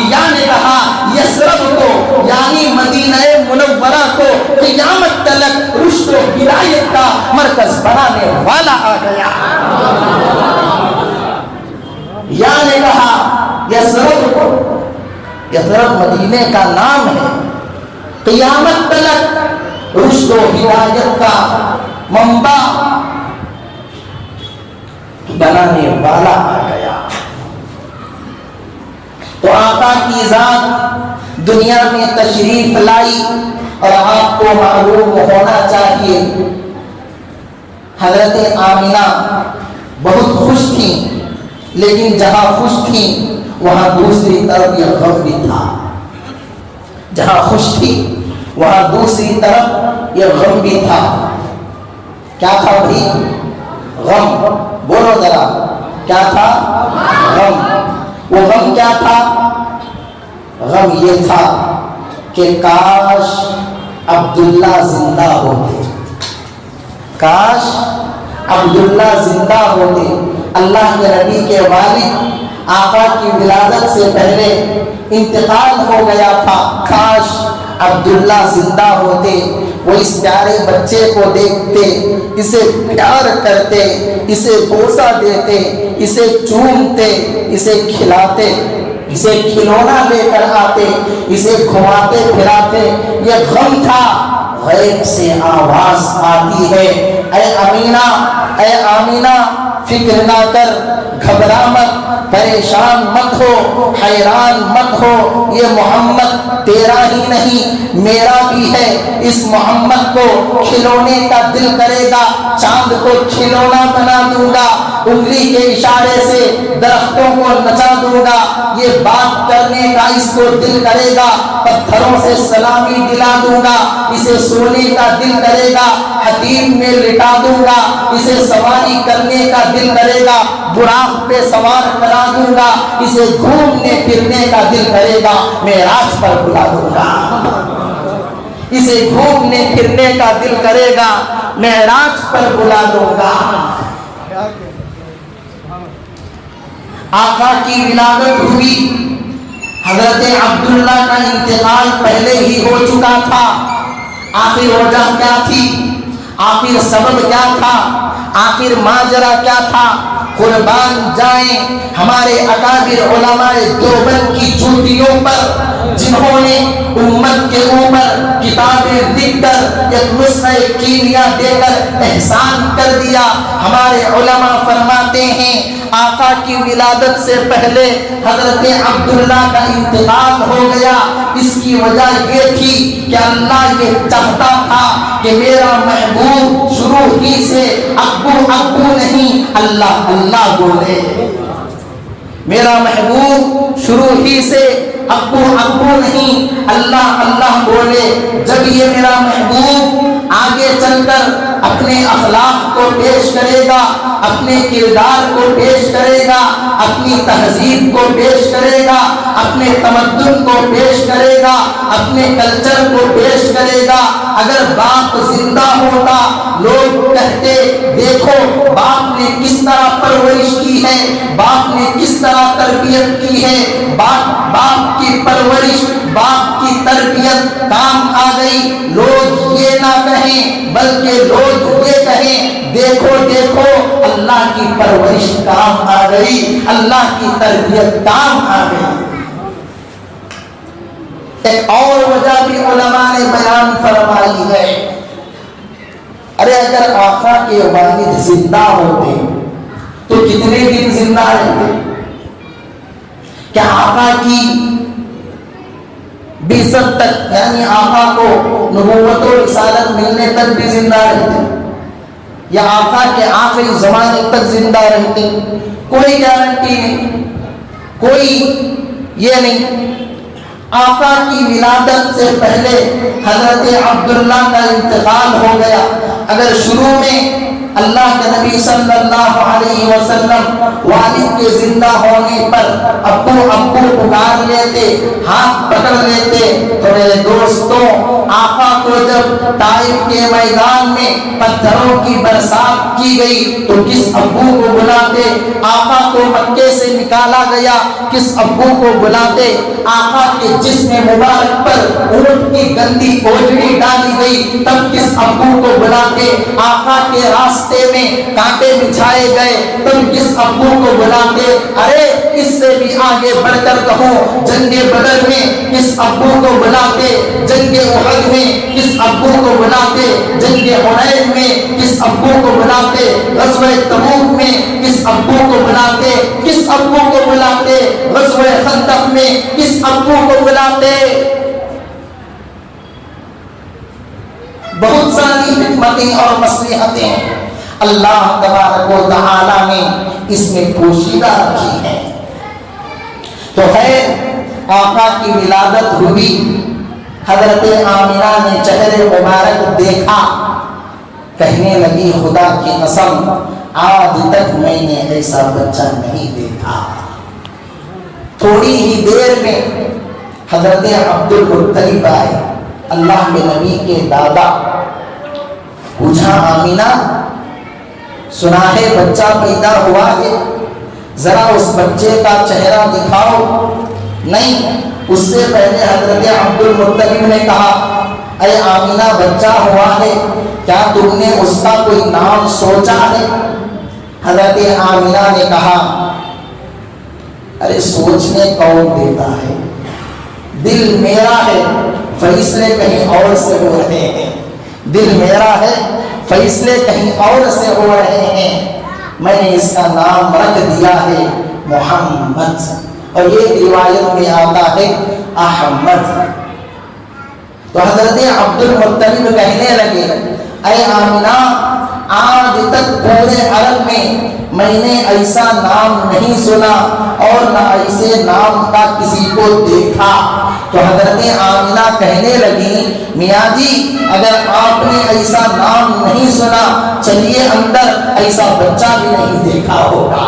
یا نے کہا یثرب کو یعنی مدینہ منورہ کو قیامت تلک رشد و ہدایت کا مرکز بنانے والا آ گیا، یا نے کہا یثرب کو، یثرب مدینے کا نام ہے، قیامت تلک رشد و ہدایت کا منبع بنانے والا آ گیا۔ تو آقا کی ذات دنیا میں تشریف لائی اور آپ کو معلوم ہونا چاہیے حضرت آمینہ بہت خوش تھیں، لیکن جہاں خوش تھیں وہاں دوسری طرف یہ غم بھی تھا، جہاں خوش تھی وہاں دوسری طرف یہ غم بھی تھا۔ کیا تھا بھائی؟ غم، بولو ذرا کیا تھا؟ غم۔ وہ غم کیا تھا؟ غم یہ تھا کہ کاش عبداللہ زندہ ہوتے، کاش عبداللہ زندہ ہوتے۔ اللہ کے نبی کے والد آقا کی ولادت سے پہلے انتقال ہو گیا تھا، کاش عبداللہ زندہ ہوتے، وہ اس پیارے بچے کو دیکھتے، اسے پیار کرتے، اسے بوسہ دیتے، اسے چومتے، اسے کھلاتے، اسے کھلونا لے کر آتے، اسے گھماتے پھراتے۔ یہ غم تھا۔ غیب سے آواز آتی ہے، اے آمینہ، اے آمینہ فکر نہ کر، گھبرا مت، پریشان مت ہو، حیران مت ہو، یہ محمد تیرا ہی نہیں میرا بھی ہے۔ اس محمد کو کھلونے کا دل کرے گا، چاند کو کھلونا بنا دوں گا، انگلی کے اشارے سے درختوں کو نچا دوں گا، یہ بات کرنے کا اس کو دل کرے گا، پتھروں سے سلامی دلا دوں گا، اسے سونے کا دل کرے گا، حتیم میں لٹا دوں گا، اسے سواری کرنے کا دل کرے گا، براق پہ سوار کرا دوں گا، اسے گھومنے پھرنے کا دل کرے گا، معراج پر بلا دوں گا، اسے گھومنے پھرنے کا دل کرے گا، معراج پر بلا دوں گا۔ آقا کی ولادت ہوئی، حضرت عبداللہ کا انتقال پہلے ہی ہو چکا تھا۔ آخر وجہ کیا تھی؟ آخر سبب کیا تھا؟ آخر ماجرا کیا تھا؟ قربان جائیں ہمارے اکابر علماء دیوبند کی جوتیوں پر، جنہوں نے امت کے اوپر کتابیں لکھ کر ایک نسخہ کیمیا دے کر احسان کر دیا۔ ہمارے علماء فرماتے ہیں آقا کی ولادت سے پہلے حضرت عبداللہ کا انتقال ہو گیا۔ اس کی وجہ یہ تھی کہ اللہ یہ چاہتا تھا کہ میرا محبوب شروع ہی سے ابو ابو نہیں اللہ اللہ بولے، میرا محبوب شروع ہی سے ابو ابو نہیں اللہ اللہ بولے۔ جب یہ میرا محبوب آگے چل کر اپنے اخلاق کو پیش کرے گا، اپنے کردار کو پیش کرے گا، اپنی تہذیب کو پیش کرے گا، اپنے تمدن کو پیش کرے گا، اپنے کلچر کو پیش کرے گا، اگر باپ زندہ ہوتا لوگ کہتے دیکھو باپ نے کس طرح پرورش کی ہے، باپ نے کس طرح تربیت تربیت کی ہے، باپ کی پرورش، باپ کی تربیت کام آ گئی، لوگ یہ نہ کہیں بلکہ لوگ یہ کہیں دیکھو دیکھو اللہ کی پرورش کام آ گئی، اللہ کی تربیت کام آ گئی۔ ایک اور وجہ بھی علماء نے بیان فرمائی ہے، ارے اگر آقا کے والد زندہ ہوتے تو کتنے دن زندہ رہتے؟ کیا آقا کی بعثت تک، یعنی آقا کو نبوت و رسالت ملنے تک بھی زندہ رہتے، یا آقا کے آخری زمانے تک زندہ رہتے؟ کوئی گارنٹی نہیں، کوئی یہ نہیں۔ آقا کی ولادت سے پہلے حضرت عبداللہ کا انتقال ہو گیا۔ اگر شروع میں اللہ کے نبی صلی اللہ علیہ وسلم والد کے زندہ ہونے پر ابو پکار لیتے، ہاتھ پکڑ لیتے، تو میرے دوستوں آقا کو جب طائف کے میدان میں پتھروں کی برسات کی گئی تو کس ابو کو بلاتے؟ آقا کو مکے سے نکالا گیا، کس ابو کو بلاتے؟ آقا کے جسم مبارک پر اونٹ کی گندی اوجڑی ڈالی گئی، تب کس ابو کو بلاتے؟ آقا کے راستے میں کانٹے بچھائے گئے، تم کس ابو کو بلاتے؟ ارے اس سے بھی آگے بڑھ کر کہو، جنگ بدر میں کس ابو کو بلاتے؟ جنگ احد میں کس ابو کو بلاتے؟ جنگ حنین میں کس ابو کو بلاتے؟ غزوہ تبوک میں کس ابو کو بلاتے؟ کس ابو کو بلاتے؟ غزوہ خندق میں کس ابو کو بلاتے؟ بہت ساری حکمتیں اور مصلحتیں اللہ تبارک و تعالی نے اس میں پوشیدہ رکھی ہے۔ تو خیر آقا کی ولادت ہوئی، حضرت آمنہ نے چہرے مبارک دیکھا، کہنے لگی خدا کی قسم آج تک میں نے ایسا بچہ نہیں دیکھا۔ تھوڑی ہی دیر میں حضرت عبد المطلب آئے، اللہ کے نبی کے دادا۔ پوچھا آمینہ سنا ہے بچہ پیدا ہوا ہے، ذرا اس بچے کا چہرہ دکھاؤ۔ نہیں، اس سے پہلے حضرت عبد المطلب نے کہا اے آمینہ بچہ ہوا ہے، کیا تم نے اس کا کوئی نام سوچا ہے؟ حضرت آمینہ نے کہا ارے سوچنے کون دیتا ہے، دل میرا ہے، فیصلے کہیں اور سے ہو رہے ہیں، دل میرا ہے، فیصلے کہیں اور سے ہو رہے ہیں، میں نے اس کا نام رکھ دیا ہے محمد، اور یہ روایت میں آتا ہے احمد۔ تو حضرت عبد المطلب کہنے لگے اے آمنہ آج تک پورے عرب میں نے ایسا نام نہیں سنا اور نہ ایسے نام کا کسی کو دیکھا۔ تو حضرت آمنہ کہنے لگی میاں جی اگر آپ نے ایسا نام نہیں سنا چلیے اندر، ایسا بچہ بھی نہیں دیکھا ہوگا،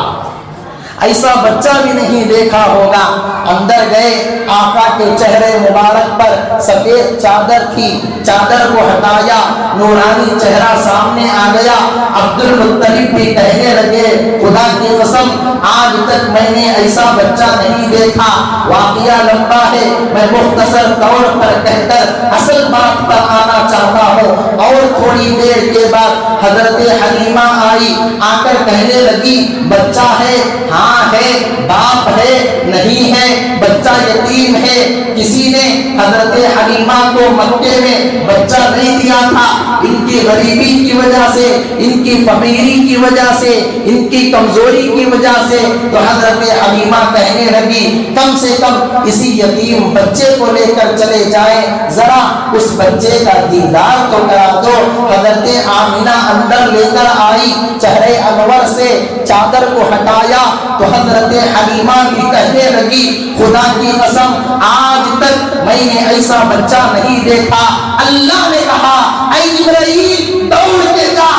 ایسا بچہ بھی نہیں دیکھا ہوگا۔ اندر گئے، آقا کے چہرے مبارک پر سفید چادر تھی، چادر کو ہٹایا، نورانی چہرہ سامنے آ گیا۔ عبد المطلب بھی کہنے لگے خدا کی قسم آج تک میں نے ایسا بچہ نہیں دیکھا۔ واقعہ لمبا ہے، میں مختصر طور پر کہہ کر اصل بات پر آنا چاہتا ہوں۔ اور تھوڑی دیر کے بعد حضرت حلیمہ آئی، آ کر کہنے لگی بچہ ہے؟ ہاں ہے۔ باپ ہے؟ نہیں ہے، بچہ یتیم ہے، کسی نے حضرت حلیمہ کو مکے میں بچہ نہیں دیا تھا، ان کی غریبی کی وجہ سے، ان کی فقیری کی وجہ سے، ان کی کمزوری کی وجہ سے۔ تو حضرت حلیمہ کہنے لگی کم سے کم اسی یتیم بچے کو لے کر چلے جائیں، ذرا اس بچے کا دیدار تو کرا دو۔ حضرت آمنہ اندر لے کر آئی، چہرے انور سے چادر کو ہٹایا تو حضرت حلیمہ بھی کہنے لگی خدا کی قسم آج تک میں نے ایسا بچہ نہیں دیکھا۔ اللہ نے کہا اے جبرائیل دوڑ کے جا،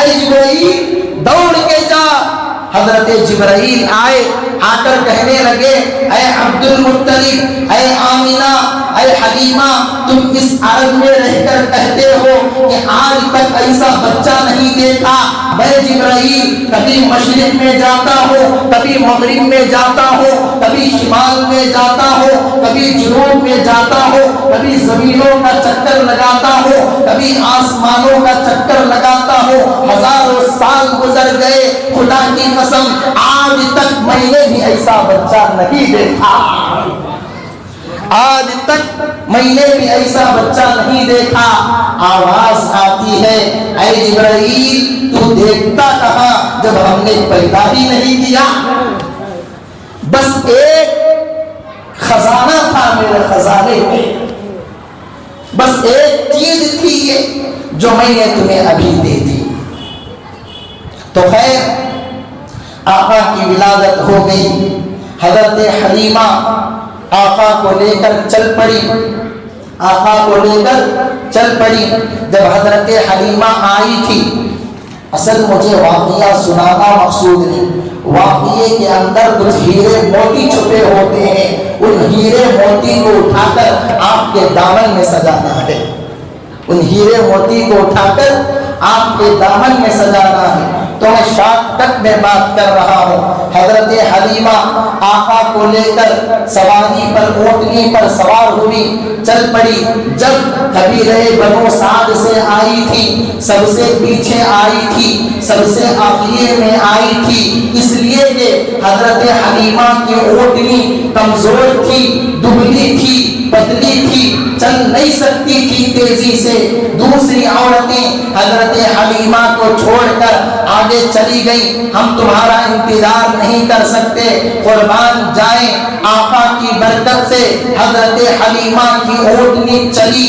اے جبرائیل دوڑ کے جا۔ حضرت حضرت جبرائیل آئے، آ کر کہنے لگے اے عبد المطلب، اے آمینہ، اے حلیمہ، تم اس عرب میں رہ کر کہتے ہو کہ آج تک ایسا بچہ نہیں دیکھا۔ میں جبرائیل کبھی مشرق میں جاتا ہوں، کبھی مغرب میں جاتا ہوں، کبھی شمال میں جاتا ہوں، کبھی جنوب میں جاتا ہوں، کبھی زمینوں کا چکر لگاتا ہوں، کبھی آسمانوں کا چکر لگاتا ہوں۔ ہزاروں سال گزر گئے، خدا کی قسم آج تک میں نے بھی ایسا بچہ نہیں دیکھا، آج تک میں نے بھی ایسا بچہ نہیں دیکھا۔ آواز آتی ہے اے جبرائیل تو دیکھتا کہاں جب ہم نے پیدا ہی نہیں کیا؟ بس ایک خزانہ تھا میرے خزانے میں، بس ایک چیز تھی یہ جو میں نے تمہیں ابھی دے دی۔ تو خیر آقا کی ولادت ہو گئی، حضرت حلیمہ آقا کو لے کر چل پڑی، آقا کو لے کر چل پڑی۔ جب حضرت حلیمہ آئی تھی، اصل مجھے واقعہ سنانا مقصود نہیں، واقعے کے اندر کچھ ہیرے موتی چھپے ہوتے ہیں، ان ہیرے موتی کو اٹھا کر آپ کے دامن میں سجانا ہے، ان ہیرے موتی کو اٹھا کر آپ کے دامن میں سجانا ہے۔ تو میں شارٹ کٹ میں بات کر رہا ہوں۔ حضرت حلیمہ آقا کو لے کر سواری پر، اونٹنی پر سوار ہوئی، چل پڑی۔ جب قبیلہ بنو سعد سے آئی تھی، سب سے پیچھے آئی تھی، سب سے آخر میں آئی تھی، اس لیے کہ حضرت حلیمہ کی اونٹنی کمزور تھی، دبلی تھی، پتلی تھی، چل نہیں سکتی تھی تیزی سے۔ دوسری عورتیں حضرت حلیمہ کو چھوڑ کر آگے چلی گئی، ہم تمہارا انتظار نہیں کر سکتے، قربان جائیں آقا کی برکت سے حضرت حلیمہ کی اونٹنی چلی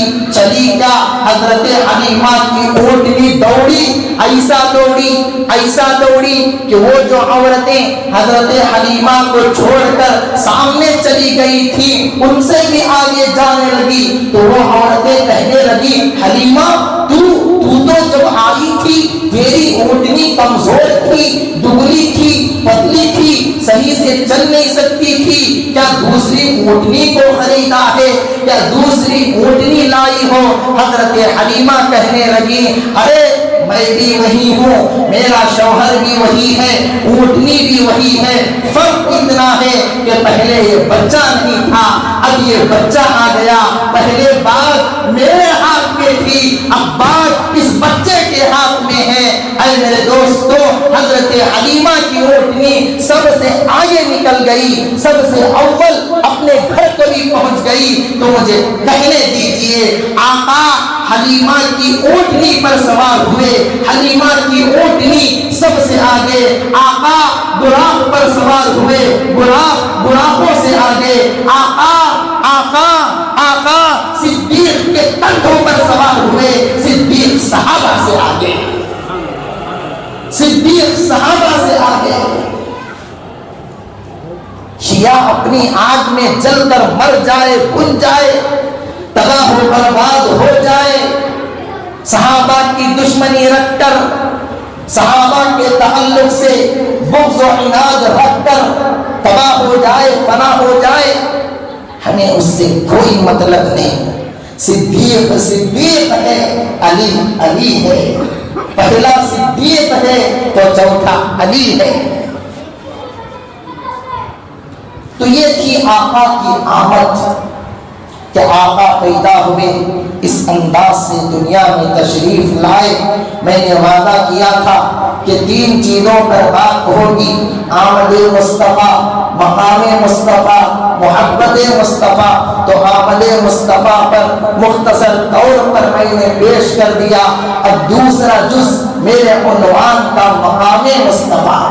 کیا، حضرت حلیمہ کی اونٹنی دوڑی، ایسا دوڑی کہ وہ جو عورتیں حضرت حلیمہ کو چھوڑ کر سامنے چلی گئی تھی ان سے بھی آگے جانے لگی۔ تو وہ عورتیں کہنے لگی حلیمہ تو جب آئی تھی تیری اونٹنی کمزور تھی، دبلی تھی، پتلی تھی، صحیح سے چل نہیں سکتی تھی، کیا دوسری اونٹنی کو خریدا ہے، کیا دوسری اونٹنی لائی ہو؟ حضرت حلیمہ کہنے لگی ارے میں بھی وہی ہوں، میرا شوہر بھی وہی ہے، اونٹنی بھی وہی ہے، فرق اتنا ہے کہ پہلے یہ بچہ نہیں تھا، اب یہ بچہ آ گیا، پہلے بات میرے ہاتھ میں تھی، اب بات اس بچے کے ہاتھ میں ہے۔ اے میرے دوستو، حضرت حلیمہ کی اونٹنی سب سے آگے نکل گئی، سب سے اول اپنے گھر کبھی پہنچ گئی۔ تو مجھے کہنے دیجئے آقا حلیمہ کی اونٹنی پر سوار ہوئے، حلیمہ کی اونٹنی سب سے آگے، آقا براق پر سوار ہوئے، براقوں سے آگے، آقا صدیق کے کندھوں پر سوار ہوئے، صدیق صحابہ سے آگے، صدیق صحابہ سے آگے۔ شیعہ اپنی آگ میں جل کر مر جائے، بن جائے، تباہ و برباد ہو جائے، صحابہ کی دشمنی رکھ کر، صحابہ کے تعلق سے بغض و عناد رکھ کر تباہ ہو جائے، فنا ہو جائے، ہمیں اس سے کوئی مطلب نہیں۔ صدیق ہے، علی ہے، پہلا صدیق ہے تو چوتھا علی ہے۔ تو یہ تھی آقا کی آمد کہ آقا پیدا ہوئے، اس انداز سے دنیا میں تشریف لائے۔ میں نے وعدہ کیا تھا کہ 3 چیزوں پر بات ہوگی، آمد مصطفیٰ، مقام مصطفیٰ، محبت مصطفیٰ۔ تو آمد مصطفیٰ پر مختصر طور پر میں نے پیش کر دیا۔ اب دوسرا جز میرے عنوان کا مقام مصطفیٰ،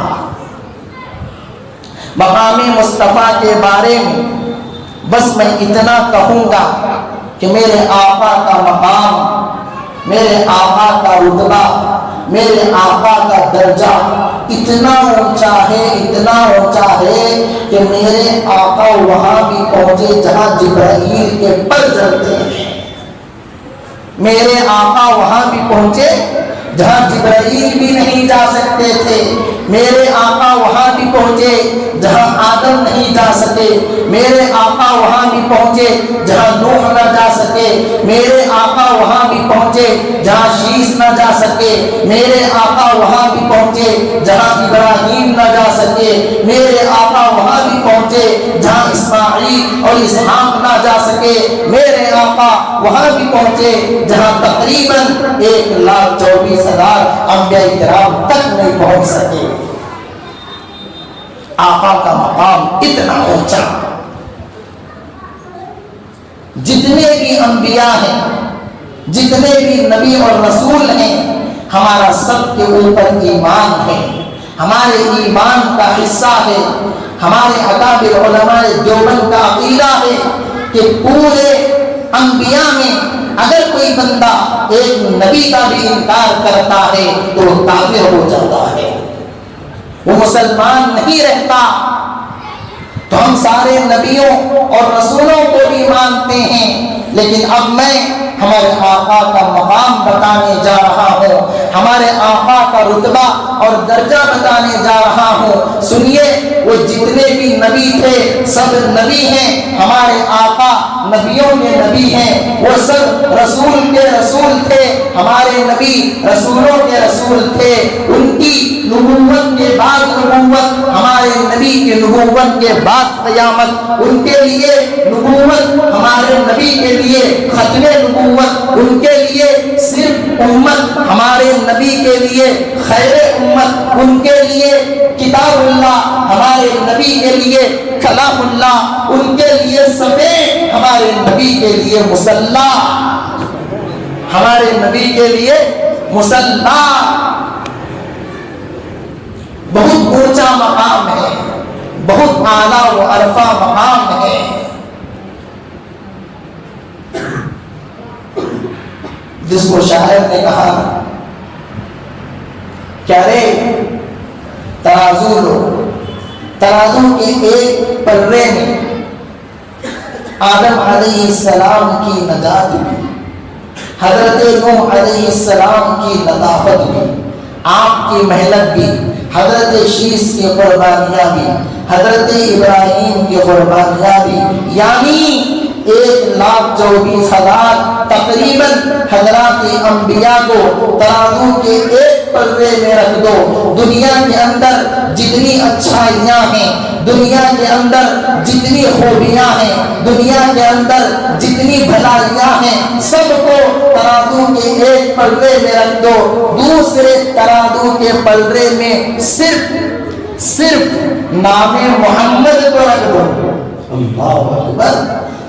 مقام مصطفیٰ کے بارے میں بس میں اتنا کہوں گا کہ میرے آقا کا مقام، میرے آقا کا رتبہ، میرے آقا کا درجہ اتنا اونچا ہے، اتنا اونچا ہے کہ میرے آقا وہاں بھی پہنچے جہاں جبرائیل کے پر چلتے ہیں۔ میرے آقا وہاں بھی پہنچے جہاں جبرائیل بھی نہیں جا سکتے تھے، میرے آقا وہاں بھی پہنچے جہاں آدم نہیں جا سکے، میرے آقا وہاں بھی پہنچے جہاں نوح نہ جا سکے، میرے آقا وہاں بھی پہنچے جہاں شیش نہ جا سکے، میرے آقا وہاں بھی پہنچے جہاں ابراہیم نہ جا سکے، میرے آقا وہاں بھی پہنچے جہاں اسماعیل اور اسحاق نہ جا سکے، میرے آقا وہاں بھی پہنچے جہاں تقریباً 1,24,000 انبیاء کرام تک نہیں پہنچ سکے۔ آقا کا مقام اتنا اونچا، جتنے بھی انبیاء ہیں، جتنے بھی نبی اور رسول ہیں، ہمارا سب کے اوپر ایمان ہے، ہمارے ایمان کا حصہ ہے، ہمارے اکابر علماء دیوبند کا عقیدہ ہے کہ پورے انبیاء میں اگر کوئی بندہ ایک نبی کا بھی انکار کرتا ہے تو وہ کافر ہو جاتا ہے، وہ مسلمان نہیں رہتا۔ تو ہم سارے نبیوں اور رسولوں کو بھی مانتے ہیں، لیکن اب میں ہمارے آقا کا مقام بتانے جا رہا ہوں، ہمارے آقا کا رتبہ اور درجہ بتانے جا رہا ہوں۔ سنیے، وہ جتنے بھی نبی تھے سب نبی ہیں، ہمارے آقا نبیوں کے نبی ہیں، وہ سب رسول کے رسول تھے، ہمارے نبی رسولوں کے رسول تھے۔ ان کی نبوت کے بعد نبوت، ہمارے نبی کی نبوت کے بعد قیامت، ان کے لیے نبوت، ہمارے نبی کے لیے ختم نبوت، ان کے لیے صرف امت، ہمارے نبی کے لیے خیر امت، ان کے لیے کتاب اللہ، ہمارے نبی کے لیے کلام اللہ، ان کے لیے سفید، ہمارے نبی کے لیے مصلی، ہمارے نبی کے لیے مصلی۔ بہت اونچا مقام ہے، بہت اعلیٰ و عرفہ مقام ہے۔ جس کو شاعر نے کہا کیا رے ترازو لو، ترازو کے ایک پلڑے میں آدم علیہ السلام کی نجات بھی، حضرت نوح علیہ السلام کی لطافت بھی، آپ کی محنت بھی، حضرت شیش کی قربانیاں بھی، حضرت ابراہیم کی قربانیاں بھی، یعنی 1,24,000 تقریباً حضرات انبیاء کو ترازو کے ایک پلڑے میں رکھ دو۔ دنیا کے اندر جتنی اچھائیاں ہیں، دنیا کے اندر جتنی خوبیاں ہیں، دنیا کے اندر جتنی بھلائیاں ہیں، سب کو ترازو کے ایک پلڑے میں رکھ دو۔ دوسرے ترازو کے پلڑے میں صرف نام محمد کو رکھ دو۔ اللہ اکبر۔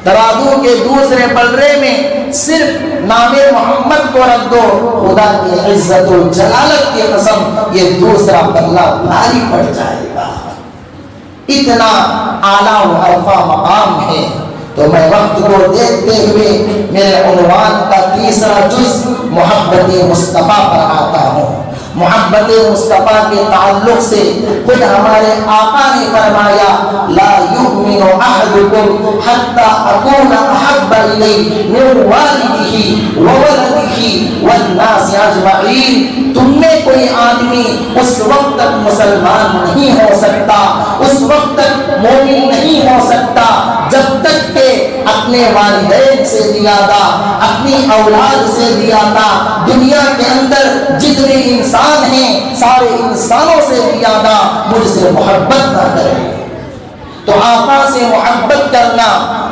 ترازو کے دوسرے پلڑے میں صرف نام محمد کو رکھ دو، خدا کی عزت و جلالت کی قسم یہ دوسرا پلڑا بھاری پڑ جائے گا۔ اتنا اعلیٰ و عرفہ مقام ہے۔ تو میں وقت کو دیکھتے ہوئے میرے عنوان کا تیسرا جز محبت مصطفیٰ پر آتا ہوں۔ محبت مصطفیٰ کے تعلق سے خود ہمارے آقا نے فرمایا لا یؤمن احدکم حتی اکون احب الیہ من والدہ وولدہ والناس اجمعین۔ تم میں کوئی آدمی اس وقت تک مسلمان نہیں ہو سکتا، اس وقت تک مومن نہیں ہو سکتا جب تک کہ اپنے والدین سے زیادہ، اپنی اولاد سے زیادہ، دنیا کے اندر جتنے انسان ہیں سارے انسانوں سے زیادہ مجھ سے محبت نہ کرے۔ تو آقا سے محبت کرنا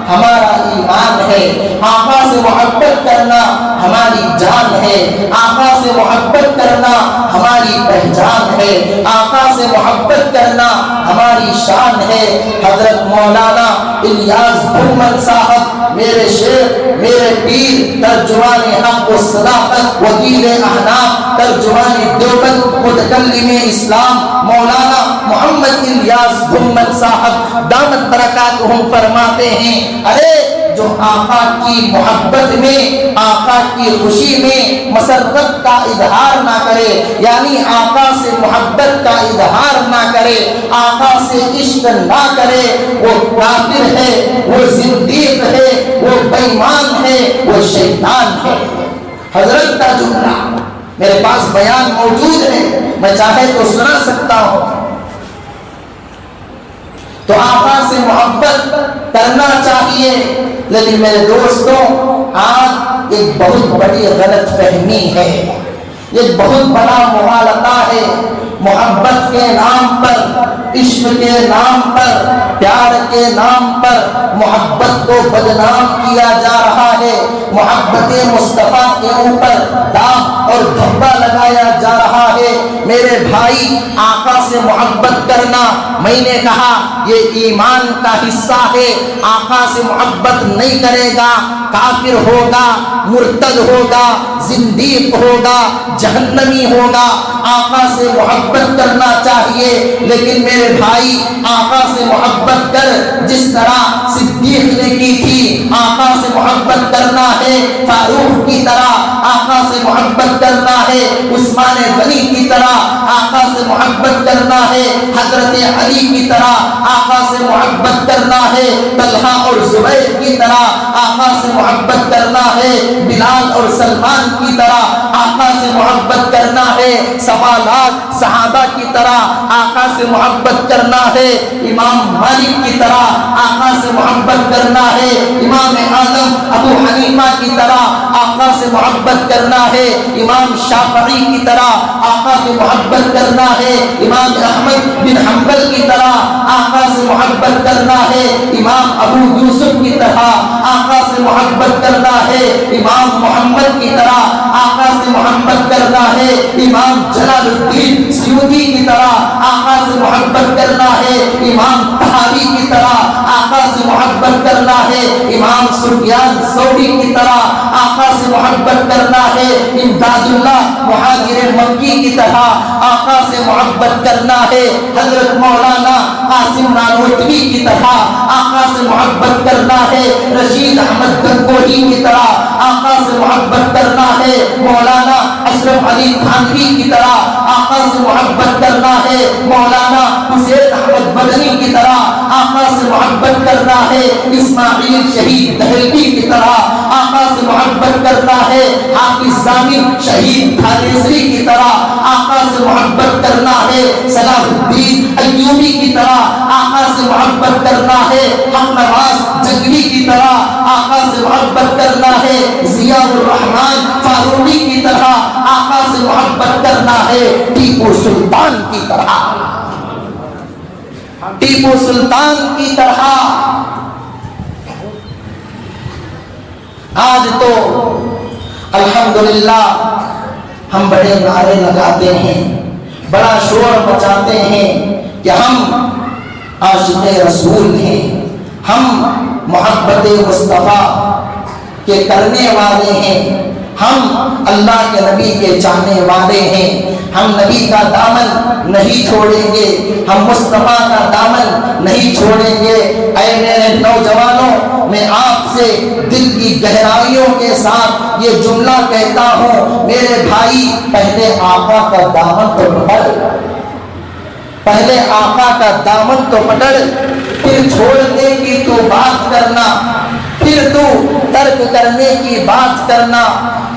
ہمارا ایمان ہے، آقا سے محبت کرنا ہماری جان ہے، آقا سے محبت کرنا ہماری پہچان ہے، آقا سے محبت کرنا ہماری شان ہے۔ حضرت مولانا الیاس بھومن صاحب میرے شیخ، میرے پیر، ترجمان حق و صداقت، وکیل احناف، ترجمان دیوبند، متکلم اسلام مولانا محمد الیاس بھومن صاحب دامت برکاتہم فرماتے ہیں ارے جو آقا کی محبت میں، آقا کی خوشی میں مسرت کا اظہار نہ کرے، یعنی آقا سے محبت کا اظہار نہ کرے، آقا سے عشق نہ کرے، وہ کافر ہے، وہ زندیق ہے، وہ بے ایمان ہے، وہ شیطان ہے۔ حضرت کا جملہ میرے پاس بیان موجود ہے، میں چاہے تو سنا سکتا ہوں۔ تو آقا سے محبت کرنا چاہیے، لیکن میرے دوستوں آج ایک بہت بڑی غلط فہمی ہے، ایک بہت بڑا مغالطہ ہے۔ محبت کے نام پر، عشق کے نام پر، پیار کے نام پر محبت کو بدنام کیا جا رہا ہے، محبت مصطفیٰ کے اوپر داغ اور دھبا لگایا جا رہا ہے۔ میرے بھائی، آقا سے محبت کرنا، میں نے کہا یہ ایمان کا حصہ ہے۔ آقا سے محبت نہیں کرے گا کافر ہوگا، مرتد ہوگا، زندیق ہوگا، جہنمی ہوگا۔ آقا سے محبت کرنا چاہیے، لیکن میرے بھائی آقا سے محبت کر جس طرح صدیق نے کی تھی، آقا سے محبت کرنا ہے فاروق کی طرح، آقا سے محبت کرنا ہے عثمان غنی کی طرح، آقا سے محبت کرنا ہے حضرت علی کی طرح، آقا سے محبت کرنا ہے طلحہ اور زبیر کی طرح، آقا سے محبت کرنا ہے بلال اور سلمان کی طرح، آقا سے محبت کرنا ہے سوالات صحابہ کی طرح، آقا سے محبت کرنا ہے امام مالک کی طرح، آقا سے محبت کرنا ہے امام اعظم ابو حنیفہ کی طرح، آقا سے محبت کرنا ہے امام شافعی کی طرح، آقا سے محبت کرنا ہے امام احمد بن حنبل کی طرح، آقا سے محبت کرنا ہے امام ابو یوسف کی طرح، آقا سے محبت کرنا ہے امام محمد کی طرح، آقا سے محبت کرنا ہے امام جلال الدین سیوطی کی طرح، آقا سے محبت کرنا ہے امام طحاوی کی طرح، آقا سے محبت کرنا ہے امام سفیان ثوری کی طرح، آقا سے محبت کرنا ہے امداد اللہ مہاجر مکی کی طرح، آقا سے محبت کرنا ہے حضرت مولانا قاسم نانوتوی کی طرح، آقا سے محبت کرنا ہے رشید احمد گنگوہی کی طرح، آقا سے محبت کرنا ہے مولانا اشرف علی تھانوی کی طرح، آقا سے محبت کرنا ہے مولانا حسین احمد مدنی کی طرح، آقا سے محبت کرنا ہے اسماعیل شہید دہلوی کی طرح، آقا سے محبت کرنا ہے حافظ ضامن شہید تھانیسری کی طرح، آقا سے محبت کرنا ہے صلاح الدین ایوبی کی طرح، آقا سے محبت کرنا ہے حق نواز جنگلی کی طرح، آقا سے محبت کرنا ہے ضیاء الرحمن فاروقی کی طرح، آقا سے محبت کرنا ہے ٹیپو سلطان کی طرح، ٹیپو سلطان کی طرح۔ آج تو الحمدللہ ہم بڑے نعرے لگاتے ہیں، بڑا شور مچاتے ہیں کہ ہم عاشق رسول ہیں، ہم محبت مصطفیٰ کے کرنے والے ہیں، ہم اللہ کے نبی کے چاہنے والے ہیں، ہم نبی کا دامن نہیں چھوڑیں گے، ہم مصطفیٰ کا دامن نہیں چھوڑیں گے۔ اے میرے نوجوانوں، میں آپ سے دل کی گہرائیوں کے ساتھ یہ جملہ کہتا ہوں، میرے بھائی پہلے آقا کا دامن تو پکڑ، پہلے آقا کا دامن تو پکڑ، پھر چھوڑنے کی تو بات کرنا، پھر تو ترک کرنے کی بات کرنا۔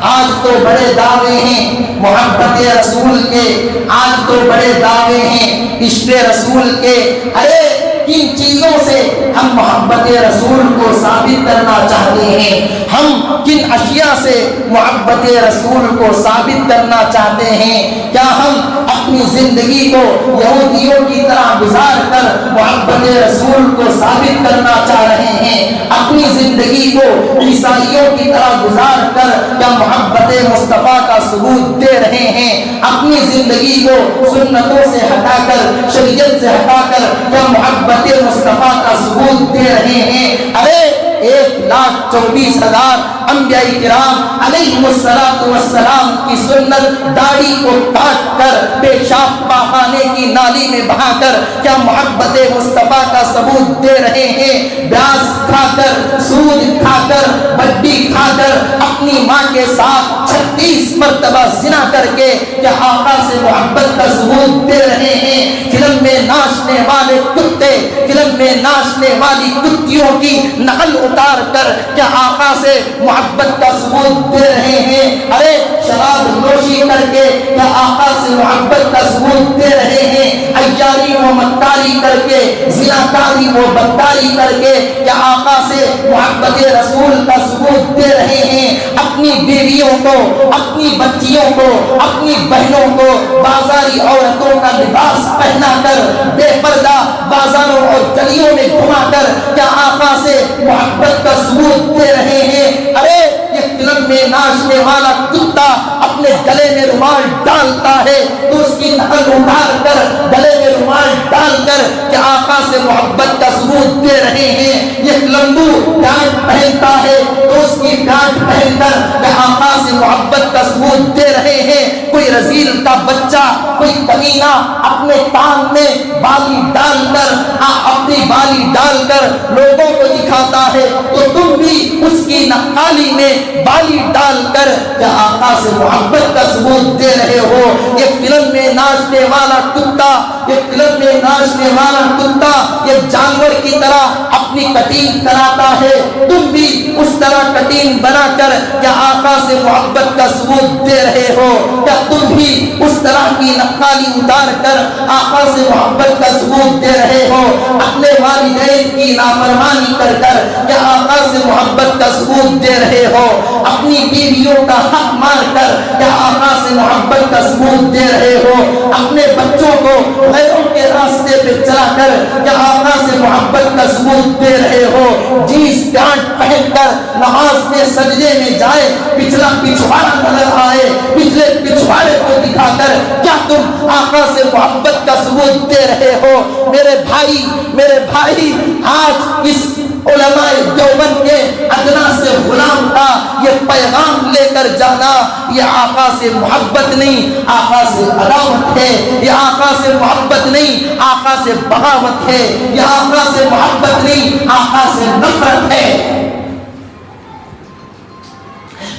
آج تو بڑے دعوے ہیں محبت رسول کے، آج تو بڑے دعوے ہیں عشق رسول کے۔ ارے کن چیزوں سے ہم محبت رسول کو ثابت کرنا چاہتے ہیں؟ ہم کن اشیاء سے محبت رسول کو ثابت کرنا چاہتے ہیں؟ کیا ہم اپنی زندگی کو یہودیوں کی طرح گزار کر محبت رسول کو ثابت کرنا چاہ رہے ہیں؟ اپنی زندگی کو عیسائیوں کی طرح گزار کر کیا محبت مصطفیٰ کا ثبوت دے رہے ہیں؟ اپنی زندگی کو سنتوں سے ہٹا کر، شریعت سے ہٹا کر کیا محبت مصطفیٰ کا ثبوت دے رہے ہیں؟ ارے 1,24,000 انبیاء کرام علیہم السلام کی سنت داڑھی کو کاٹ کر پیشاب پاخانے کی نالی میں بہا کر کیا محبت مصطفیٰ کا ثبوت دے رہے ہیں؟ بیاض کھا کر، سود کھا کر، بڈی کھا کر، اپنی ماں کے ساتھ 36 مرتبہ زنا کر کے کیا آقا سے محبت کا ثبوت دے رہے ہیں؟ فلم میں ناچنے والے کتے، فلم میں ناچنے والی کتیوں کی نقل اتار کر کیا آقا سے محبت کا ثبوت دے رہے ہیں؟ ارے شراب نوشی کر کے کیا آقا سے محبت کا ثبوت دے رہے ہیں؟ عیاری و مکاری کر کے، زناکاری و بدکاری کر کے کیا آقا سے محبت رسول کا ثبوت دے رہے ہیں؟ اپنی بیویوں کو، اپنی بچیوں کو، اپنی بہنوں کو بازاری عورتوں کا لباس پہنا کر بے پردہ بازاروں اور گلیوں میں گھما کر کیا آقا سے محبت کا ثبوت دے رہے ہیں؟ ارے یہ فلم میں ناچنے والا کتا اپنے گلے میں رومال ڈالتا ہے تو اس کی نقل اتار کر گلے میں رومال ڈال کر کیا آقا سے محبت کا ثبوت دے رہے ہیں؟ یہ لمبو پینٹ پہنتا ہے تو اس کی پینٹ پہن کر کیا آقا سے محبت کا ثبوت دے رہے ہیں؟ کوئی رذیل کا بچہ، کوئی کمینہ اپنے کان میں بالی ڈال کر، اپنی بالی ڈال کر لوگوں کو دکھاتا ہے تو تم بھی اس کی نقالی میں بالی ڈال کر کیا آقا سے محبت کا ثبوت دے رہے ہو؟ یہ فلم میں ناچنے والا کتا، یہ فلم میں ناچنے والا کتا یہ جانور کی طرح اپنی کٹنگ کراتا ہے، تم بھی اس طرح کٹنگ بنا کر کیا آقا سے محبت کا ثبوت دے رہے ہو؟ کیا تم بھی اس طرح کی نقالی اتار کر آقا سے محبت کا ثبوت دے رہے ہو؟ اپنے والدین کی نافرمانی کر کر کیا آقا سے محبت کا ثبوت دے رہے ہو؟ اپنی بیویوں کا حق مار کر کیا آقا سے محبت کا ثبوت دے رہے ہو؟ اپنے بچوں کو غیروں کے راستے پہ چلا کر کیا آقا سے محبت کا ثبوت دے رہے ہو؟ جینس پینٹ پہن کر نماز میں سجدے میں جائے، پچھلا پچھواڑا نظر آئے، پچھلے پچھواڑے کو دکھا کر کیا تم آقا سے محبت کا ثبوت دے رہے ہو؟ میرے بھائی آج اس علماء دیوبند کے ادنا سے غلام کا یہ پیغام لے کر جانا، یہ آقا سے محبت نہیں، آقا سے عداوت ہے، یہ آقا سے محبت نہیں، آقا سے بغاوت ہے، یہ آقا سے محبت نہیں، آقا سے نفرت ہے۔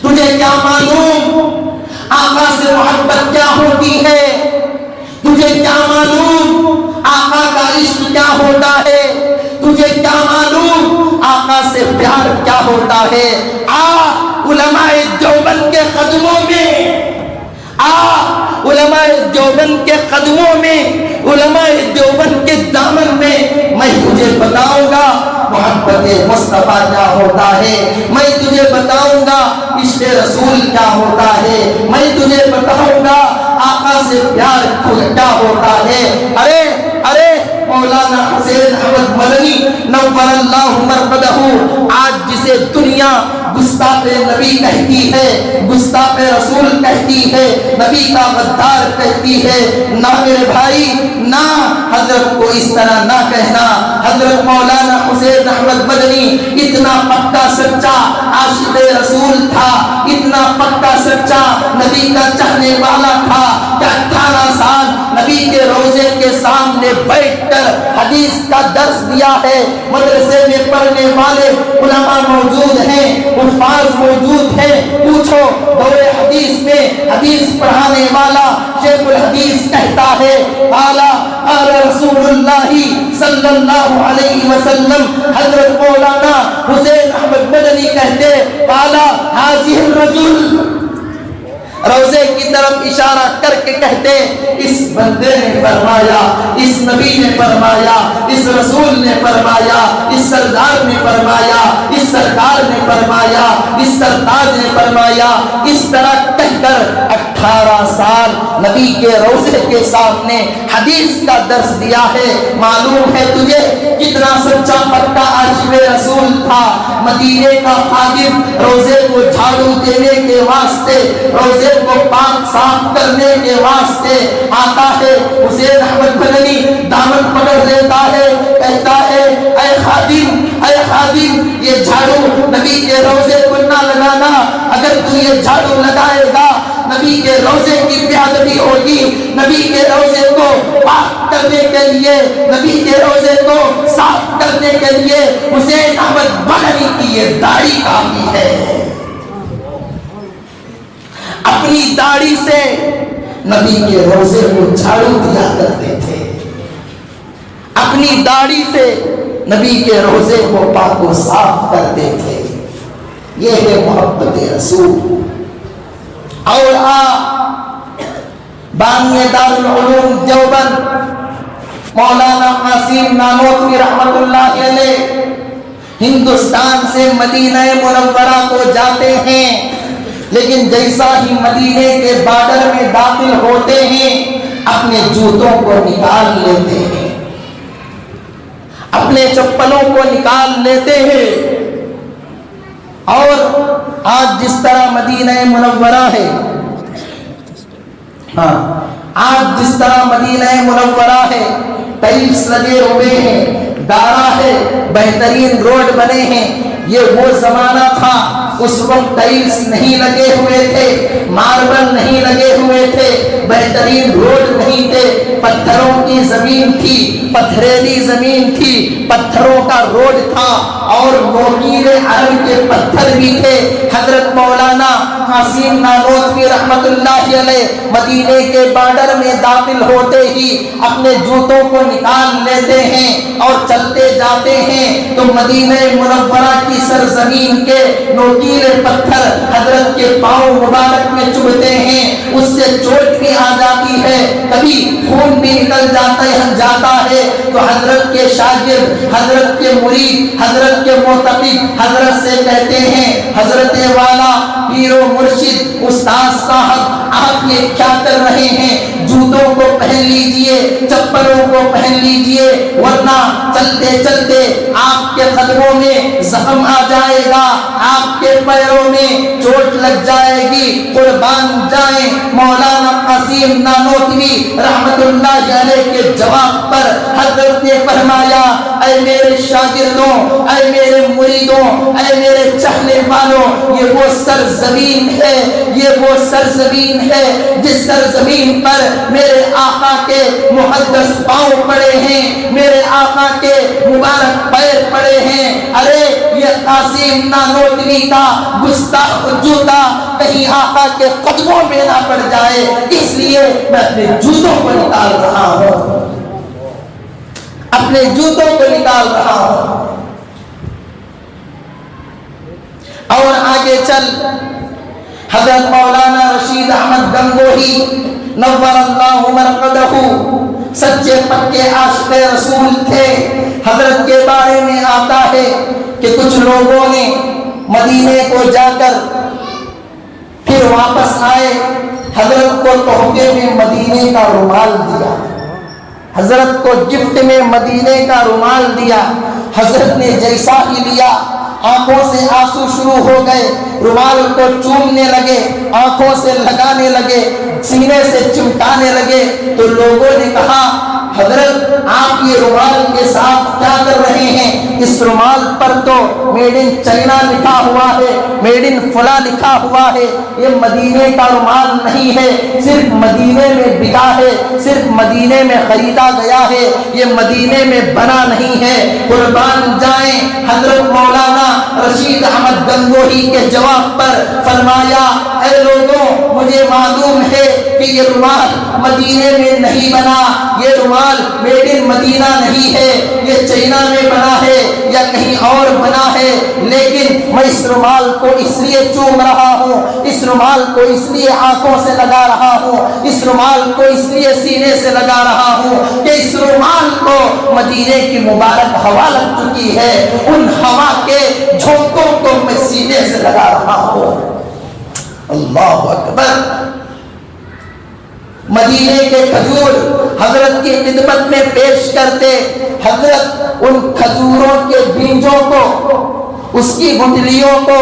تجھے کیا معلوم آقا سے محبت کیا ہوتی ہے؟ تجھے کیا معلوم آقا کا عشق کیا ہوتا ہے؟ تجھے کیا معلوم آقا سے پیار کیا ہوتا ہے؟ علماء دیوبند کے قدموں میں، علماء دیوبند کے قدموں میں، علماء دیوبند کے دامن میں میں تجھے بتاؤں گا محبت مصطفیٰ کیا ہوتا ہے، میں تجھے بتاؤں گا عشق رسول کیا ہوتا ہے، میں تجھے بتاؤں گا آقا سے پیار کیا ہوتا ہے۔ ارے مولانا حسین احمد مدنی نور اللہ مرقدہ آج جسے دنیا گستاخ نبی کہتی ہے، گستاخ رسول کہتی ہے، نبی کا غدار کہتی ہے، نہ میرے بھائی نہ، حضرت کو اس طرح نہ کہنا۔ حضرت مولانا حسین احمد مدنی اتنا پکا سچا عاشق رسول تھا، اتنا پکا سچا نبی کا چاہنے والا تھا کہ 18 سال نبی کے روزے کے سامنے بیٹھ کر حدیث کا درس دیا ہے۔ مدرسے میں پڑھنے والے علماء موجود ہیں، حفاظ موجود ہیں، پوچھو دور حدیث میں حدیث پڑھانے والا شیخ الحدیث کہتا ہے قال رسول اللہ صلی اللہ علیہ وسلم، حضرت مولانا حسین احمد مدنی کہتے قال حاضر الرجل، روزے کی طرف اشارہ کر کے کہتے اس بندے نے فرمایا، اس نبی نے فرمایا، اس رسول نے فرمایا، اس سردار نے فرمایا، اس سرکار نے فرمایا، اس سرتاج نے فرمایا، اس طرح کہہ کر 18 سال نبی کے روزے کے سامنے حدیث کا درس دیا ہے۔ معلوم ہے تجھے کتنا سچا پکا عاشق رسول تھا۔ مدینے کا خادم روزے کو جھاڑو دینے کے واسطے، روزے کو پاک صاف کرنے کے واسطے آتا ہے، حسین احمد مدنی دامن پکڑ لیتا ہے، کہتا ہے اے خادم یہ جھاڑو نبی کے روزے کو نہ لگانا، اگر تو یہ جھاڑو لگائے گا نبی کے روزے کی بے ادبی ہوگی، نبی کے روزے کو پاک کرنے کے لیے، نبی کے روزے کو صاف کرنے کے لیے حسین احمد مدنی کی یہ داڑھی کافی ہے۔ اپنی داڑھی سے نبی کے روزے کو جھاڑو دیا کرتے تھے، اپنی داڑھی سے نبی کے روزے کو پاک و صاف کرتے تھے۔ یہ ہے محبت رسول۔ اور بانی دارالعلوم دیوبند مولانا قاسم نانوتوی رحمت اللہ علیہ ہندوستان سے مدینہ منورہ کو جاتے ہیں، لیکن جیسا ہی مدینے کے بارڈر میں داخل ہوتے ہیں اپنے جوتوں کو نکال لیتے ہیں، اپنے چپلوں کو نکال لیتے ہیں۔ اور آج جس طرح مدینہ منورہ ہے، آج جس طرح مدینہ منورہ ہے، ٹائلز لگے ہوئے ہیں، دارا ہے، بہترین روڈ بنے ہیں، یہ وہ زمانہ تھا، اس وقت ٹائلز نہیں لگے ہوئے تھے، ماربل نہیں لگے ہوئے تھے، بہترین روڈ نہیں تھے، پتھروں کی زمین تھی، پتھریلی زمین تھی، پتھروں کا روڈ تھا، اور نوکیر عرب کے پتھر بھی تھے۔ حضرت مولانا قاسم نانوتوی رحمت اللہ علیہ مدینے کے بارڈر میں داخل ہوتے ہی اپنے جوتوں کو نکال لیتے ہیں اور چلتے جاتے ہیں تو مدینہ منورہ کی سرزمین کے نوکیلے پتھر حضرت کے پاؤں مبارک میں چبھتے ہیں، اس سے چوٹ بھی آ جاتی ہے، کبھی خون بھی نکل جاتا ہے، تو حضرت کے شاگرد، حضرت کے مرید، حضرت کے معتقد حضرت سے کہتے ہیں، حضرت والا پیر و مرشد استاد صاحب آپ یہ کیا کر رہے ہیں؟ جوتوں کو پہن لیجئے، چپلوں کو پہن لیجئے، ورنہ چلتے چلتے آپ کے قدموں میں زخم آ جائے گا، آپ کے پیروں میں چوٹ لگ جائے گی، قربان جائیں۔ مولانا قاسم نانوتوی رحمت اللہ علیہ کے جواب پر حضرت نے فرمایا، اے میرے شاگردوں، اے میرے مریدوں، اے میرے چاہنے والوں، یہ وہ سرزمین ہے، یہ وہ سرزمین ہے جس سرزمین پر میرے آقا کے مقدس پاؤں پڑے ہیں، میرے آقا کے مبارک پیر پڑے ہیں۔ ارے یہ قاسم نانوتوی کا گستاخ جوتا کہیں آقا کے قدموں میں نہ پڑ جائے، اس لیے میں اپنے جوتوں کو نکال رہا ہوں، اپنے جوتوں کو نکال رہا ہوں۔ اور آگے چل حضرت مولانا رشید احمد گنگوہی نور اللہ مرقدہ سچے پکے عاشق رسول تھے۔ حضرت کے بارے میں آتا ہے کہ کچھ لوگوں نے مدینے کو جا کر پھر واپس آئے، حضرت کو تحفے میں مدینے کا رومال دیا، حضرت کو گفٹ میں مدینے کا رومال دیا۔ حضرت نے جیسا ہی لیا آنکھوں سے آنسو شروع ہو گئے، رومال کو چومنے لگے، آنکھوں سے لگانے لگے، سینے سے چمٹانے لگے، تو لوگوں نے کہا حضرت آپ یہ رومال کے ساتھ کیا کر رہے ہیں؟ اس رومال پر تو میڈ ان چائنا لکھا ہوا ہے، میڈ ان فلاں لکھا ہوا ہے، یہ مدینے کا رومال نہیں ہے، صرف مدینے میں بکا ہے، صرف مدینے میں خریدا گیا ہے، یہ مدینے میں بنا نہیں ہے۔ قربان جائیں، حضرت مولانا رشید احمد گنگوہی کے جواب پر فرمایا، اے لوگوں مجھے معلوم ہے کہ یہ رومال مدینے میں نہیں بنا، یہ رومال میڈ ان مدینہ نہیں ہے، یہ چائنا میں بنا ہے یا کہیں اور بنا ہے، لیکن میں اس رومال کو اس لیے چوم رہا ہوں، اس رومال کو اس لیے آنکھوں سے لگا رہا ہوں، اس رومال کو اس لیے سینے سے لگا رہا ہوں کہ اس رومال کو مدینے کی مبارک ہوا لگ چکی ہے، ان ہوا کے جھونکوں کو میں سینے سے لگا رہا ہوں۔ اللہ اکبر۔ مدینے کے کھجور حضرت کی خدمت میں پیش کرتے، حضرت ان کھجوروں کے بیجوں کو، اس کی گٹلیوں کو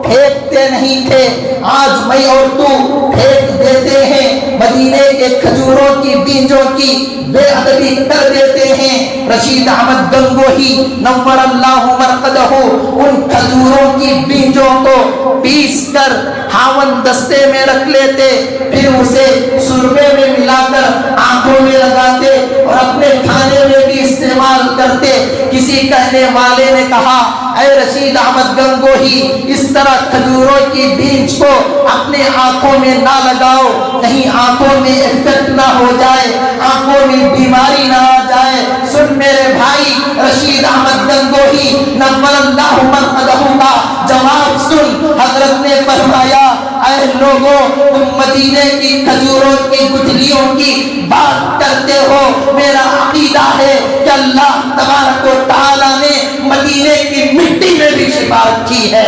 پھینکتے نہیں تھے، آج میں اور تو پھینک دیتے ہیں، مدینے کے کھجوروں کی بیجوں کی بے ادبی کر دیتے ہیں۔ رشید احمد گنگوہی نور اللہ مرقدہ ان کھجوروں کی بیجوں کو پیس کر ہاون دستے میں رکھ لیتے، پھر اسے سرمے میں ملا کر آنکھوں میں لگاتے اور اپنے کھانے میں بھی استعمال کرتے۔ کسی کہنے والے نے کہا اے رشید احمد گنگوہی اس طرح کھجوروں کی بیج کو اپنے آنکھوں میں نہ لگاؤ، کہیں آنکھوں میں افیکٹ نہ ہو جائے، آنکھوں میں بیماری نہ آ جائے۔ سن میرے بھائی رشید احمد گنگوہی نور اللہ مرقدہ کا جواب سن۔ حضرت نے فرمایا اے لوگوں، تم مدینے کی کھجوروں کی گٹھلیوں کی بات کرتے ہو، میرا عقیدہ ہے کہ اللہ تبارک و تعالی نے مدینے کی مٹی میں بھی شفا کی ہے،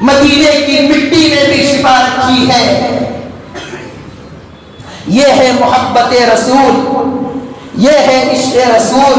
مدینے کی مٹی میں بھی شفا کی ہے۔ یہ ہے محبت رسول، یہ ہے عشق رسول،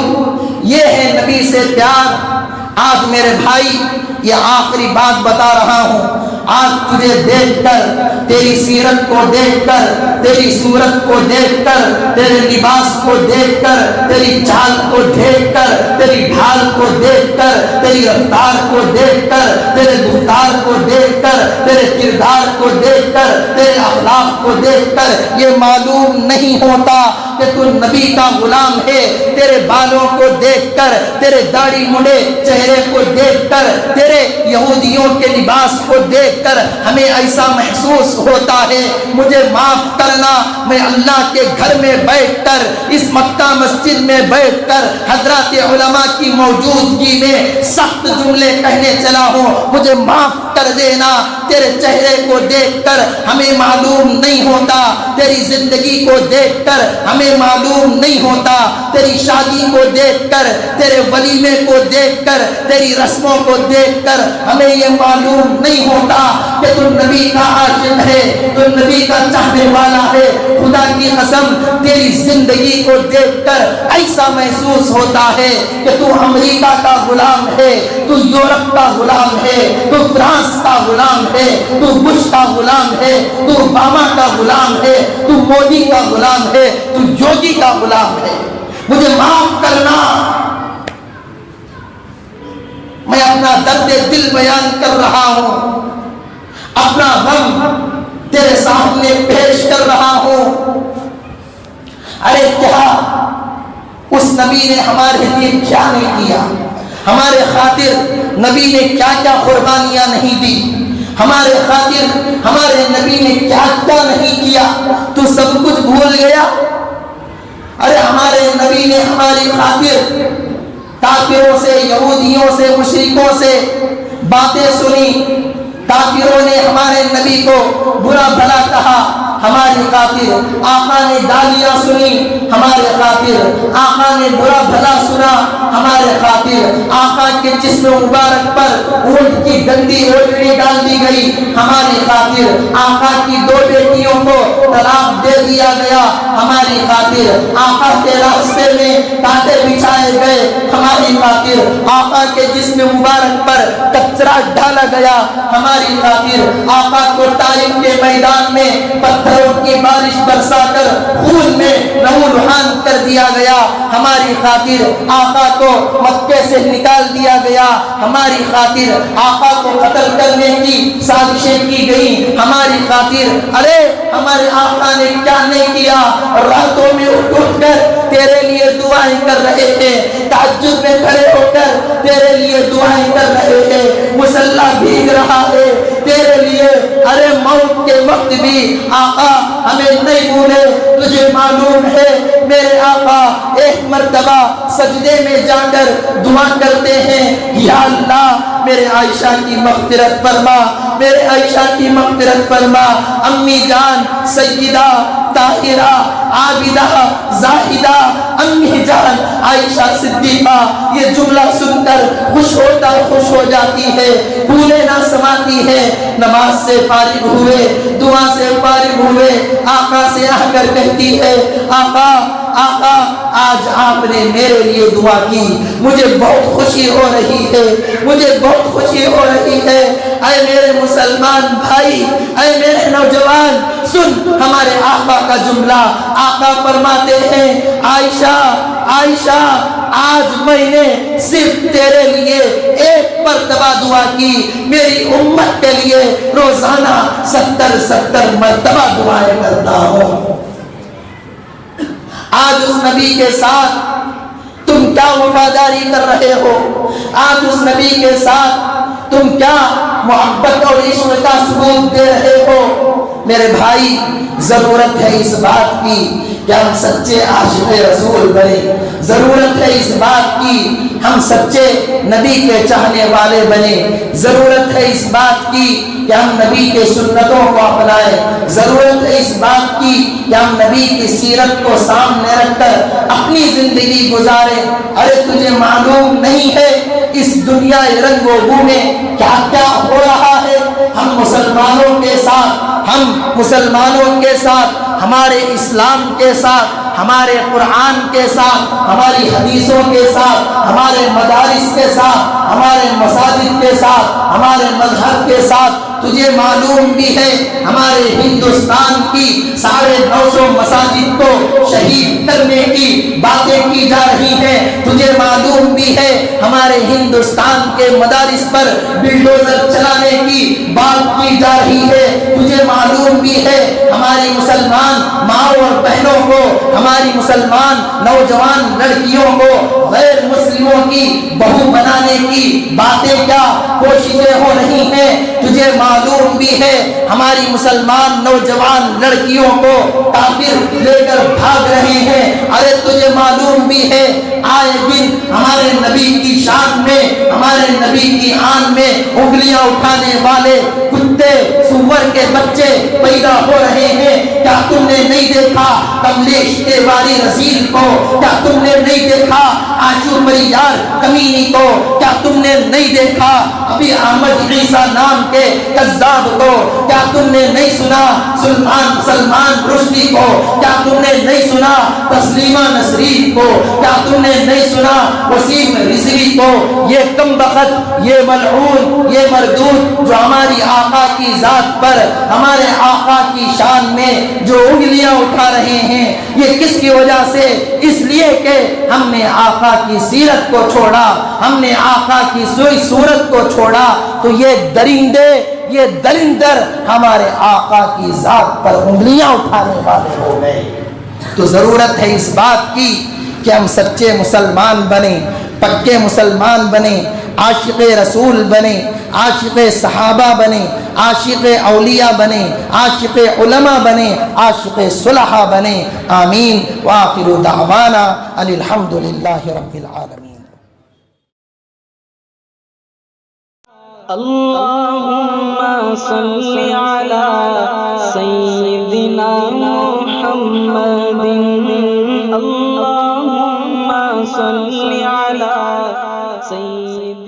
یہ ہے نبی سے پیار۔ آج میرے بھائی یہ آخری بات بتا رہا ہوں، آج تجھے دیکھ کر، تیری سیرت کو دیکھ کر، تیری صورت کو دیکھ کر، تیرے لباس کو دیکھ کر، تیری چال کو دیکھ کر، تیری ڈھال کو دیکھ کر، تیری رفتار کو دیکھ کر، تیرے گفتار کو دیکھ کر، تیرے کردار کو دیکھ کر، تیرے اخلاق کو دیکھ کر یہ معلوم نہیں ہوتا کہ تو نبی کا غلام ہے۔ تیرے بالوں کو دیکھ کر، تیرے داڑھی مڑے چہرے کو دیکھ کر، تیرے یہودیوں کے لباس کو دیکھ کر ہمیں ایسا محسوس ہوتا ہے مجھے معاف کرنا، میں اللہ کے گھر میں بیٹھ کر، اس مکہ مسجد میں بیٹھ کر حضرات علماء کی موجودگی میں سخت جملے کہنے چلا ہوں، مجھے معاف کر دینا۔ تیرے چہرے کو دیکھ کر ہمیں معلوم نہیں ہوتا، تیری زندگی کو دیکھ کر ہمیں معلوم نہیں ہوتا، تیری شادی کو دیکھ کر، تیرے ولیمے کو دیکھ کر، تیری رسموں کو دیکھ کر ہمیں یہ معلوم نہیں ہوتا کہ تو نبی کا عاشق ہے، تو نبی کا چاہنے والا ہے۔ خدا کی قسم تیری زندگی کو دیکھ کر ایسا محسوس ہوتا ہے کہ تو امریکہ کا غلام ہے، تو یورپ کا غلام ہے، تو فرانس کا غلام ہے، تو بش کا غلام ہے، تو اوباما کا غلام ہے، تو مودی کا غلام ہے، تو یوگی کا غلام ہے۔ مجھے معاف کرنا، میں اپنا درد دل بیان کر رہا ہوں، اپنا غم تیرے سامنے پیش کر رہا ہوں۔ ارے کیا اس نبی نے ہمارے لیے کیا نہیں کیا، ہمارے خاطر نبی نے کیا کیا قربانیاں نہیں دی، ہمارے خاطر ہمارے نبی نے کیا کیا نہیں کیا، تو سب کچھ بھول گیا۔ ارے ہمارے نبی نے ہماری خاطر کافروں سے، یہودیوں سے، مشرکوں سے باتیں سنی، کافروں نے ہمارے نبی کو برا بھلا کہا، ہماری خاطر آقا نے گالیاں سنی، ہمارے خاطر آقا نے برا بھلا سنا، ہمارے خاطر آقا کے جسم مبارک پر اونٹ کی گندی اوڑھنی ڈال دی گئی، ہماری خاطر آقا کی 2 بیٹیوں کو طلاق دے دیا گیا، ہماری خاطر آقا کے راستے میں کانٹے بچھائے گئے، ہماری خاطر آقا کے جسم مبارک پر کچرا ڈالا گیا، ہماری خاطر آقا کو طائف کے میدان میں پتھروں کی بارش برسا کر خون میں نمودان کر دیا گیا، ہماری خاطر آقا کو مکے سے نکال دیا گیا، ہماری خاطر آقا کو قتل کرنے کی سازشیں کی گئی، ہماری خاطر ارے ہمارے آقا نے کیا نہیں کیا، راتوں میں اٹھ کر تیرے لیے دعائیں کر رہے تھے، تہجد میں کھڑے ہو کر تیرے لیے دعائیں کر رہے تھے، مصلی بھیگ رہا ہے تیرے لیے، ارے موت کے وقت بھی آقا ہمیں نہیں بھولے۔ تجھے معلوم ہے میرے آقا ایک مرتبہ سجدے میں جا کر دعا کرتے ہیں، یا اللہ میرے عائشہ کی مغفرت فرما، میرے عائشہ کی مغفرت فرما، امی جان سیدہ طاہرہ عابدہ زاہدہ امی جان عائشہ صدیقہ یہ جملہ سن کر خوش ہو جاتی ہے، پھولے نہ سماتی ہے، نماز سے فارغ ہوئے، دعا سے فارغ ہوئے، آقا سے آ کر کہتی ہے، آقا آقا آج آپ نے میرے لیے دعا کی، مجھے بہت خوشی ہو رہی ہے، مجھے بہت خوشی ہو رہی ہے۔ اے میرے مسلمان بھائی، اے میرے نوجوان، سن ہمارے آقا کا جملہ، آقا فرماتے ہیں، عائشہ عائشہ آج میں نے صرف تیرے لیے ایک مرتبہ دعا کی، میری امت کے لیے روزانہ 70 مرتبہ دعائیں کرتا ہوں۔ آج اس نبی کے ساتھ تم کیا وفاداری کر رہے ہو؟ آج اس نبی کے ساتھ تم کیا محبت اور عشق کا ثبوت دے رہے ہو؟ میرے بھائی، ضرورت ہے اس بات کی کہ ہم سچے عاشق رسول بنے، ضرورت ہے اس بات کی ہم سچے نبی کے چاہنے والے بنے، ضرورت ہے اس بات کی کہ ہم نبی کے سنتوں کو اپنائیں، ضرورت ہے اس بات کی کہ ہم نبی کی سیرت کو سامنے رکھ کر اپنی زندگی گزاریں۔ ارے تجھے معلوم نہیں ہے اس دنیا رنگ و بو میں کیا کیا ہو رہا ہے؟ ہم مسلمانوں کے ساتھ ہمارے اسلام کے ساتھ، ہمارے قرآن کے ساتھ، ہماری حدیثوں کے ساتھ، ہمارے مدارس کے ساتھ، ہمارے مساجد کے ساتھ، ہمارے مذہب کے ساتھ، تجھے معلوم بھی ہے ہمارے ہندوستان کی 950 مساجد کو شہید کرنے کی باتیں کی جا رہی ہیں، تجھے معلوم بھی ہے ہمارے ہندوستان کے مدارس پر بلڈوزر چلانے کی بات کی جا رہی ہے، تجھے معلوم بھی ہے ہماری مسلمان ماؤں اور بہنوں کو، ہماری مسلمان نوجوان لڑکیوں کو غیر مسلموں کی بہو بنانے کی باتیں کیا کوششیں ہو رہی ہیں، تجھے معلوم بھی ہے ہماری مسلمان نوجوان لڑکیوں کو کافر لے کر بھاگ رہے ہیں۔ ارے تجھے معلوم بھی ہے آئے دن ہمارے نبی کی شان میں، ہمارے نبی کی آن میں انگلیاں اٹھانے والے کتے سور کے بچے پیدا ہو رہے ہیں۔ کیا تم نے نہیں دیکھا کملیش تیواری رسول کو؟ کیا تم نے نہیں دیکھا آشو پریار کمینی کو؟ کیا تم نے نہیں دیکھا ابھی احمد عیسیٰ نام کے کذاب کو؟ کیا تم نے نہیں سنا سلمان رشدی کو؟ کیا تم نے نہیں سنا تسلیمہ نسرین کو؟ کیا تم نے نہیں سنا وسیم رضوی کو؟ یہ کم بخت، یہ ملعون، یہ مردود جو ہماری آقا کی ذات پر، ہمارے آقا کی شان میں جو انگلیاں اٹھا رہے ہیں، یہ کس کی وجہ سے؟ اس لیے کہ ہم نے آقا کی سیرت کو چھوڑا، ہم نے آقا کی سوئی صورت کو چھوڑا، تو یہ درندے، یہ درندر ہمارے آقا کی ذات پر انگلیاں اٹھانے والے ہو گئے۔ تو ضرورت ہے اس بات کی کہ ہم سچے مسلمان بنیں، پکے مسلمان بنیں، عاشق رسول بنیں، عاشق صحابہ بنیں، عاشق اولیاء بنیں، عاشق علماء بنیں، عاشق صلحاء بنیں۔ آمین وآخر دعوانا ان الحمد للہ رب العالمین۔ اللہم صلی علی سیدنا محمد، اللہم صلی علی سیدنا